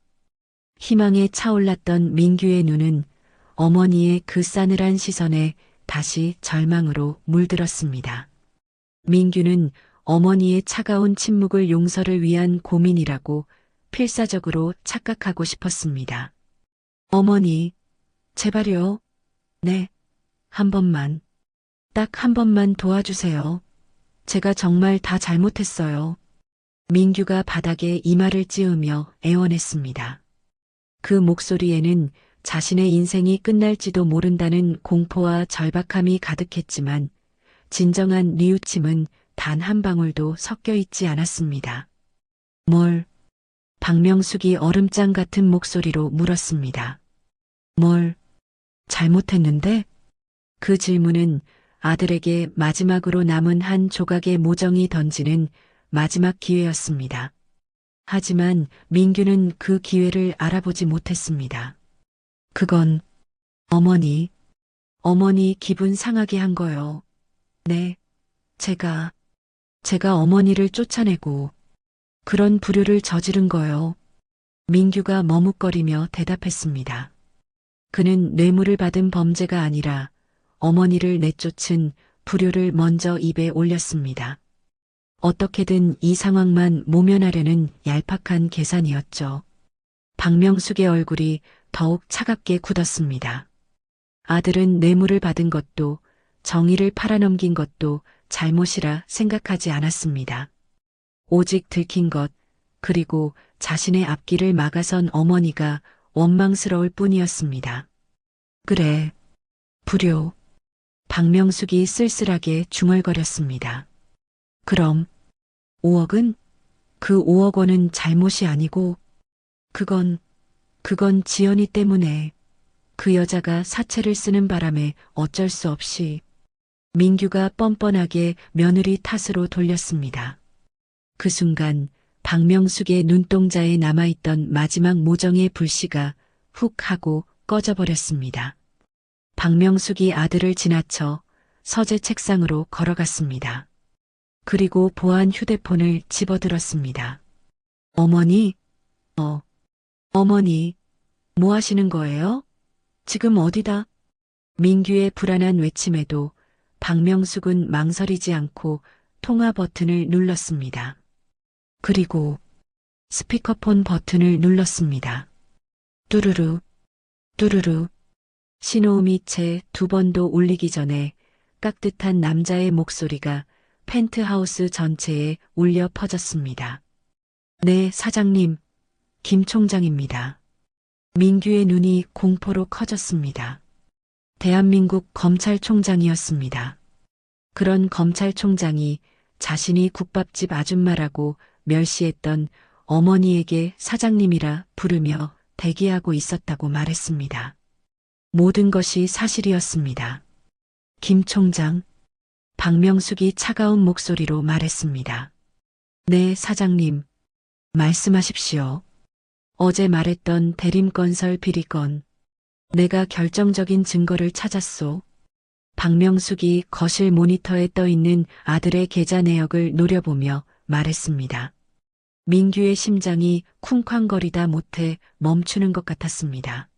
희망에 차올랐던 민규의 눈은 어머니의 그 싸늘한 시선에 다시 절망으로 물들었습니다. 민규는 어머니의 차가운 침묵을 용서를 위한 고민이라고 필사적으로 착각하고 싶었습니다. 어머니, 제발요. 네, 한 번만. 딱 한 번만 도와주세요. 제가 정말 다 잘못했어요. 민규가 바닥에 이마를 찌으며 애원했습니다. 그 목소리에는 자신의 인생이 끝날지도 모른다는 공포와 절박함이 가득했지만 진정한 뉘우침은 단 한 방울도 섞여 있지 않았습니다. 뭘? 박명숙이 얼음장 같은 목소리로 물었습니다. 뭘? 잘못했는데? 그 질문은 아들에게 마지막으로 남은 한 조각의 모정이 던지는 마지막 기회였습니다. 하지만 민규는 그 기회를 알아보지 못했습니다. 그건 어머니 기분 상하게 한 거요. 네, 제가 어머니를 쫓아내고 그런 불효를 저지른 거요. 민규가 머뭇거리며 대답했습니다. 그는 뇌물을 받은 범죄가 아니라 어머니를 내쫓은 불효를 먼저 입에 올렸습니다. 어떻게든 이 상황만 모면하려는 얄팍한 계산이었죠. 박명숙의 얼굴이 더욱 차갑게 굳었습니다. 아들은 뇌물을 받은 것도 정의를 팔아넘긴 것도 잘못이라 생각하지 않았습니다. 오직 들킨 것, 그리고 자신의 앞길을 막아선 어머니가 원망스러울 뿐이었습니다. 그래, 불효. 박명숙이 쓸쓸하게 중얼거렸습니다. 그럼 5억은? 그 5억 원은 잘못이 아니고 그건 지연이 때문에 그 여자가 사채를 쓰는 바람에 어쩔 수 없이 민규가 뻔뻔하게 며느리 탓으로 돌렸습니다. 그 순간 박명숙의 눈동자에 남아있던 마지막 모정의 불씨가 훅 하고 꺼져버렸습니다. 박명숙이 아들을 지나쳐 서재 책상으로 걸어갔습니다. 그리고 보안 휴대폰을 집어들었습니다. 어머니, 어머니, 뭐 하시는 거예요? 지금 어디다? 민규의 불안한 외침에도 박명숙은 망설이지 않고 통화 버튼을 눌렀습니다. 그리고 스피커폰 버튼을 눌렀습니다. 뚜루루, 뚜루루. 신호음이 채 두 번도 울리기 전에 깍듯한 남자의 목소리가 펜트하우스 전체에 울려 퍼졌습니다. 네, 사장님. 김 총장입니다. 민규의 눈이 공포로 커졌습니다. 대한민국 검찰총장이었습니다. 그런 검찰총장이 자신이 국밥집 아줌마라고 멸시했던 어머니에게 사장님이라 부르며 대기하고 있었다고 말했습니다. 모든 것이 사실이었습니다. 김 총장, 박명숙이 차가운 목소리로 말했습니다. 네, 사장님. 말씀하십시오. 어제 말했던 대림건설 비리건. 내가 결정적인 증거를 찾았소. 박명숙이 거실 모니터에 떠있는 아들의 계좌 내역을 노려보며 말했습니다. 민규의 심장이 쿵쾅거리다 못해 멈추는 것 같았습니다.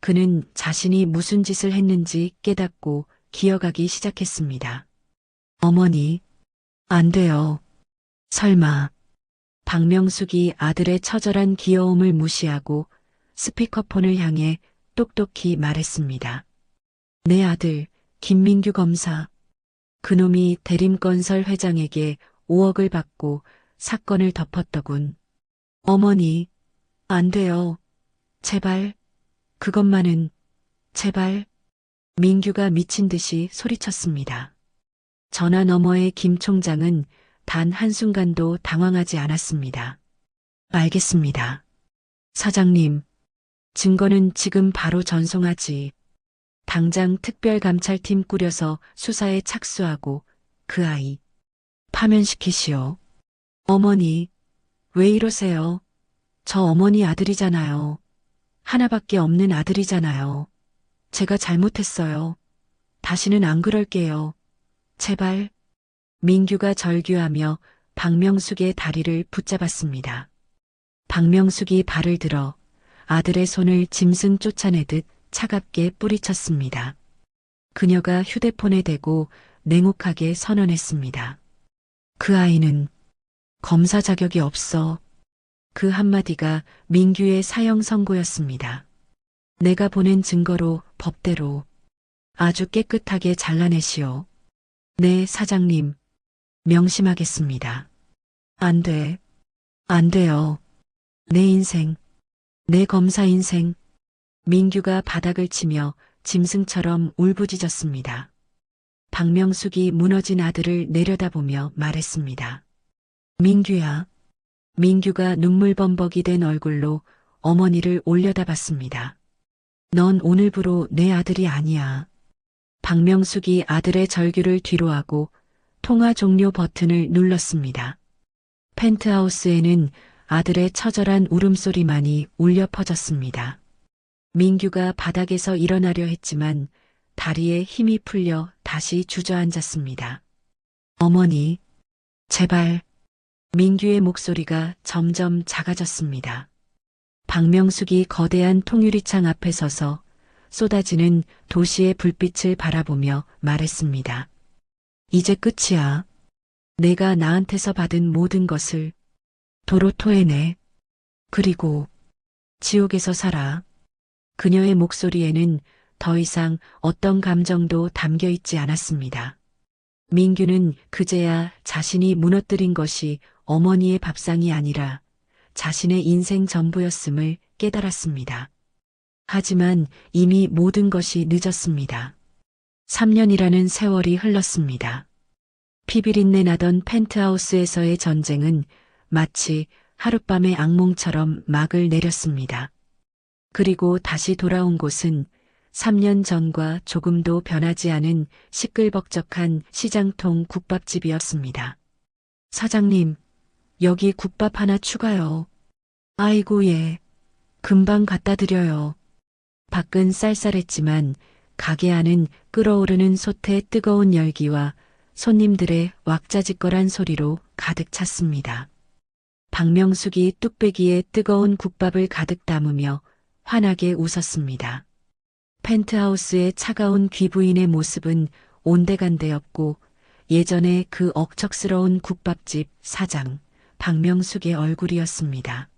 그는 자신이 무슨 짓을 했는지 깨닫고 기억하기 시작했습니다. 어머니, 안 돼요. 설마. 박명숙이 아들의 처절한 귀여움을 무시하고 스피커폰을 향해 똑똑히 말했습니다. 내 아들, 김민규 검사. 그놈이 대림건설 회장에게 5억을 받고 사건을 덮었더군. 어머니, 안 돼요. 제발, 그것만은, 제발. 민규가 미친 듯이 소리쳤습니다. 전화 너머의 김 총장은 단 한순간도 당황하지 않았습니다. 알겠습니다. 사장님, 증거는 지금 바로 전송하지. 당장 특별감찰팀 꾸려서 수사에 착수하고 그 아이 파면시키시오. 어머니, 왜 이러세요? 저 어머니 아들이잖아요. 하나밖에 없는 아들이잖아요. 제가 잘못했어요. 다시는 안 그럴게요. 제발. 민규가 절규하며 박명숙의 다리를 붙잡았습니다. 박명숙이 발을 들어 아들의 손을 짐승 쫓아내듯 차갑게 뿌리쳤습니다. 그녀가 휴대폰에 대고 냉혹하게 선언했습니다. 그 아이는 검사 자격이 없어. 그 한마디가 민규의 사형 선고였습니다. 내가 보낸 증거로 법대로 아주 깨끗하게 잘라내시오. 네, 사장님. 명심하겠습니다. 안 돼. 안 돼요. 내 인생. 내 검사 인생. 민규가 바닥을 치며 짐승처럼 울부짖었습니다. 박명숙이 무너진 아들을 내려다보며 말했습니다. 민규야. 민규가 눈물범벅이 된 얼굴로 어머니를 올려다봤습니다. 넌 오늘부로 내 아들이 아니야. 박명숙이 아들의 절규를 뒤로하고 통화 종료 버튼을 눌렀습니다. 펜트하우스에는 아들의 처절한 울음소리만이 울려 퍼졌습니다. 민규가 바닥에서 일어나려 했지만 다리에 힘이 풀려 다시 주저앉았습니다. 어머니, 제발. 민규의 목소리가 점점 작아졌습니다. 박명숙이 거대한 통유리창 앞에 서서 쏟아지는 도시의 불빛을 바라보며 말했습니다. 이제 끝이야. 내가 나한테서 받은 모든 것을 도로 토해내. 그리고 지옥에서 살아. 그녀의 목소리에는 더 이상 어떤 감정도 담겨 있지 않았습니다. 민규는 그제야 자신이 무너뜨린 것이 어머니의 밥상이 아니라 자신의 인생 전부였음을 깨달았습니다. 하지만 이미 모든 것이 늦었습니다. 3년이라는 세월이 흘렀습니다. 피비린내 나던 펜트하우스에서의 전쟁은 마치 하룻밤의 악몽처럼 막을 내렸습니다. 그리고 다시 돌아온 곳은 3년 전과 조금도 변하지 않은 시끌벅적한 시장통 국밥집이었습니다. 사장님, 여기 국밥 하나 추가요. 아이고 예, 금방 갖다 드려요. 밖은 쌀쌀했지만 가게 안은 끓어오르는 솥의 뜨거운 열기와 손님들의 왁자지껄한 소리로 가득 찼습니다. 박명숙이 뚝배기에 뜨거운 국밥을 가득 담으며 환하게 웃었습니다. 펜트하우스의 차가운 귀부인의 모습은 온데간데였고 예전의 그 억척스러운 국밥집 사장 박명숙의 얼굴이었습니다.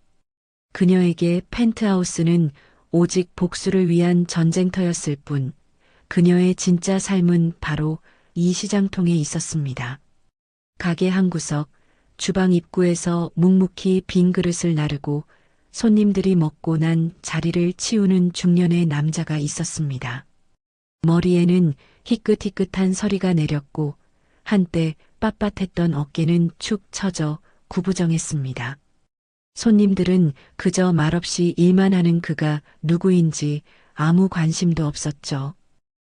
그녀에게 펜트하우스는 오직 복수를 위한 전쟁터였을 뿐 그녀의 진짜 삶은 바로 이 시장통에 있었습니다. 가게 한 구석, 주방 입구에서 묵묵히 빈 그릇을 나르고 손님들이 먹고 난 자리를 치우는 중년의 남자가 있었습니다. 머리에는 희끗희끗한 서리가 내렸고 한때 빳빳했던 어깨는 축 처져 구부정했습니다. 손님들은 그저 말없이 일만 하는 그가 누구인지 아무 관심도 없었죠.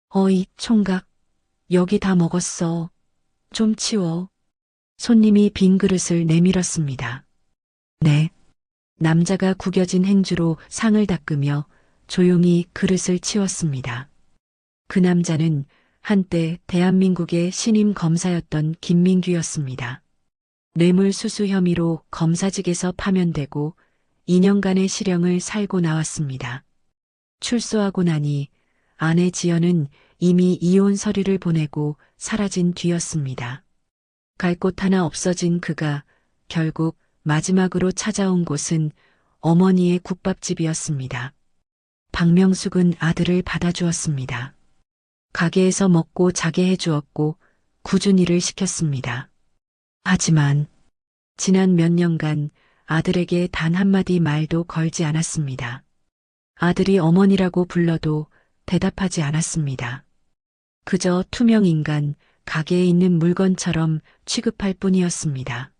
어이, 총각. 여기 다 먹었어. 좀 치워. 손님이 빈 그릇을 내밀었습니다. 네. 남자가 구겨진 행주로 상을 닦으며 조용히 그릇을 치웠습니다. 그 남자는 한때 대한민국의 신임 검사였던 김민규였습니다. 뇌물수수 혐의로 검사직에서 파면되고 2년간의 실형을 살고 나왔습니다. 출소하고 나니 아내 지연은 이미 이혼 서류를 보내고 사라진 뒤였습니다. 갈 곳 하나 없어진 그가 결국 마지막으로 찾아온 곳은 어머니의 국밥집이었습니다. 박명숙은 아들을 받아주었습니다. 가게에서 먹고 자게 해주었고 굳은 일을 시켰습니다. 하지만 지난 몇 년간 아들에게 단 한마디 말도 걸지 않았습니다. 아들이 어머니라고 불러도 대답하지 않았습니다. 그저 투명 인간, 가게에 있는 물건처럼 취급할 뿐이었습니다.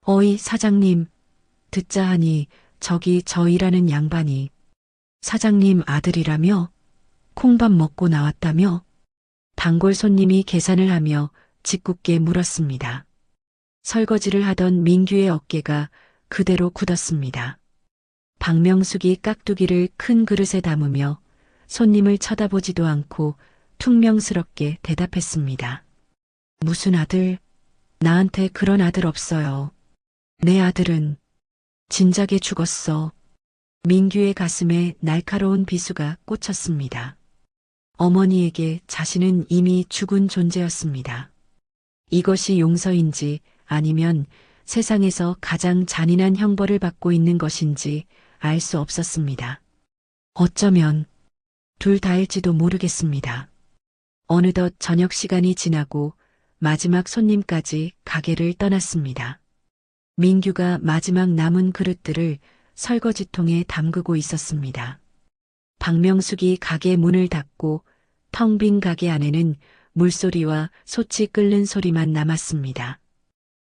어이, 사장님. 듣자 하니 저기 저 일하는 양반이 사장님 아들이라며? 콩밥 먹고 나왔다며? 단골 손님이 계산을 하며 짓궂게 물었습니다. 설거지를 하던 민규의 어깨가 그대로 굳었습니다. 박명숙이 깍두기를 큰 그릇에 담으며 손님을 쳐다보지도 않고 퉁명스럽게 대답했습니다. 무슨 아들? 나한테 그런 아들 없어요. 내 아들은 진작에 죽었어. 민규의 가슴에 날카로운 비수가 꽂혔습니다. 어머니에게 자신은 이미 죽은 존재였습니다. 이것이 용서인지 아니면 세상에서 가장 잔인한 형벌을 받고 있는 것인지 알 수 없었습니다. 어쩌면 둘 다일지도 모르겠습니다. 어느덧 저녁 시간이 지나고 마지막 손님까지 가게를 떠났습니다. 민규가 마지막 남은 그릇들을 설거지통에 담그고 있었습니다. 박명숙이 가게 문을 닫고 텅 빈 가게 안에는 물소리와 솥이 끓는 소리만 남았습니다.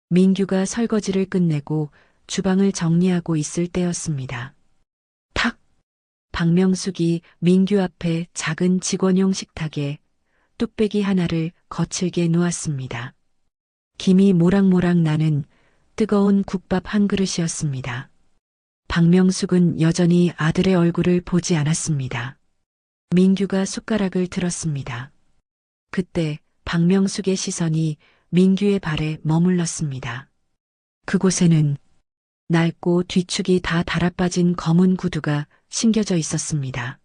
민규가 설거지를 끝내고 주방을 정리하고 있을 때였습니다. 탁! 박명숙이 민규 앞에 작은 직원용 식탁에 뚝배기 하나를 거칠게 놓았습니다. 김이 모락모락 나는 뜨거운 국밥 한 그릇이었습니다. 박명숙은 여전히 아들의 얼굴을 보지 않았습니다. 민규가 숟가락을 들었습니다. 그때 박명숙의 시선이 민규의 발에 머물렀습니다. 그곳에는 낡고 뒤축이 다 달아빠진 검은 구두가 신겨져 있었습니다.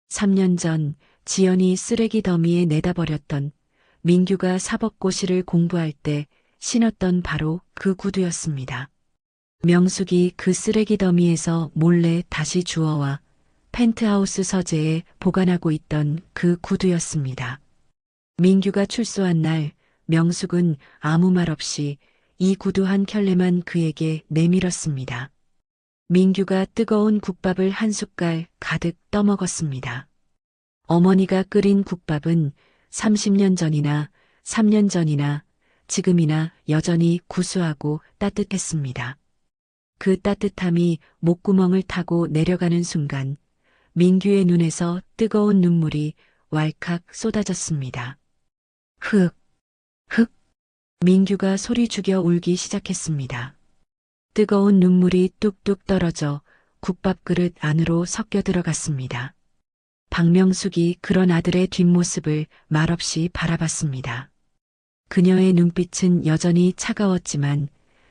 3년 전 지연이 쓰레기 더미에 내다버렸던 민규가 사법고시를 공부할 때 신었던 바로 그 구두였습니다. 명숙이 그 쓰레기 더미에서 몰래 다시 주워와 펜트하우스 서재에 보관하고 있던 그 구두였습니다. 민규가 출소한 날 명숙은 아무 말 없이 이 구두 한 켤레만 그에게 내밀었습니다. 민규가 뜨거운 국밥을 한 숟갈 가득 떠먹었습니다. 어머니가 끓인 국밥은 30년 전이나 3년 전이나 지금이나 여전히 구수하고 따뜻했습니다. 그 따뜻함이 목구멍을 타고 내려가는 순간 민규의 눈에서 뜨거운 눈물이 왈칵 쏟아졌습니다. 흑, 흑. 민규가 소리 죽여 울기 시작했습니다. 뜨거운 눈물이 뚝뚝 떨어져 국밥 그릇 안으로 섞여 들어갔습니다. 박명숙이 그런 아들의 뒷모습을 말없이 바라봤습니다. 그녀의 눈빛은 여전히 차가웠지만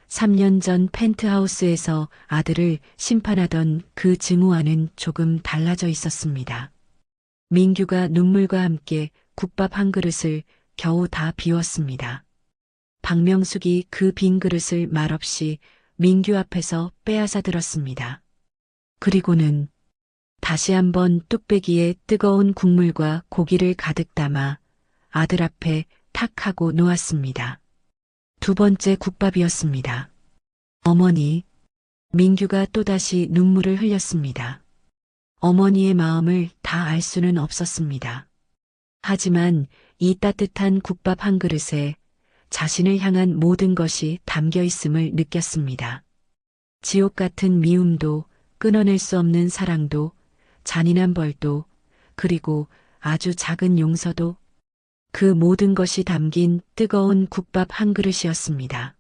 3년 전 펜트하우스에서 아들을 심판하던 그 증오와는 조금 달라져 있었습니다. 민규가 눈물과 함께 국밥 한 그릇을 겨우 다 비웠습니다. 박명숙이 그 빈 그릇을 말없이 민규 앞에서 빼앗아 들었습니다. 그리고는 다시 한번 뚝배기에 뜨거운 국물과 고기를 가득 담아 아들 앞에 탁 하고 놓았습니다. 두 번째 국밥이었습니다. 어머니, 민규가 또다시 눈물을 흘렸습니다. 어머니의 마음을 다 알 수는 없었습니다. 하지만 이 따뜻한 국밥 한 그릇에 자신을 향한 모든 것이 담겨 있음을 느꼈습니다. 지옥 같은 미움도, 끊어낼 수 없는 사랑도, 잔인한 벌도, 그리고 아주 작은 용서도, 그 모든 것이 담긴 뜨거운 국밥 한 그릇이었습니다.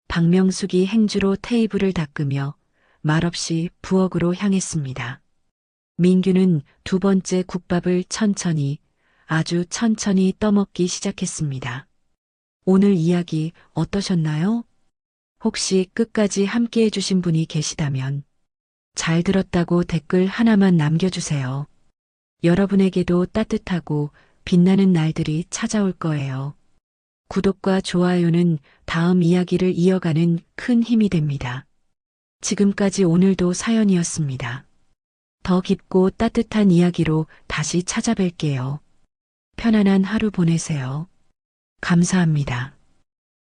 박명숙이 행주로 테이블을 닦으며 말없이 부엌으로 향했습니다. 민규는 두 번째 국밥을 천천히, 아주 천천히 떠먹기 시작했습니다. 오늘 이야기 어떠셨나요? 혹시 끝까지 함께 해주신 분이 계시다면 잘 들었다고 댓글 하나만 남겨주세요. 여러분에게도 따뜻하고 빛나는 날들이 찾아올 거예요. 구독과 좋아요는 다음 이야기를 이어가는 큰 힘이 됩니다. 지금까지 오늘도 사연이었습니다. 더 깊고 따뜻한 이야기로 다시 찾아뵐게요. 편안한 하루 보내세요. 감사합니다.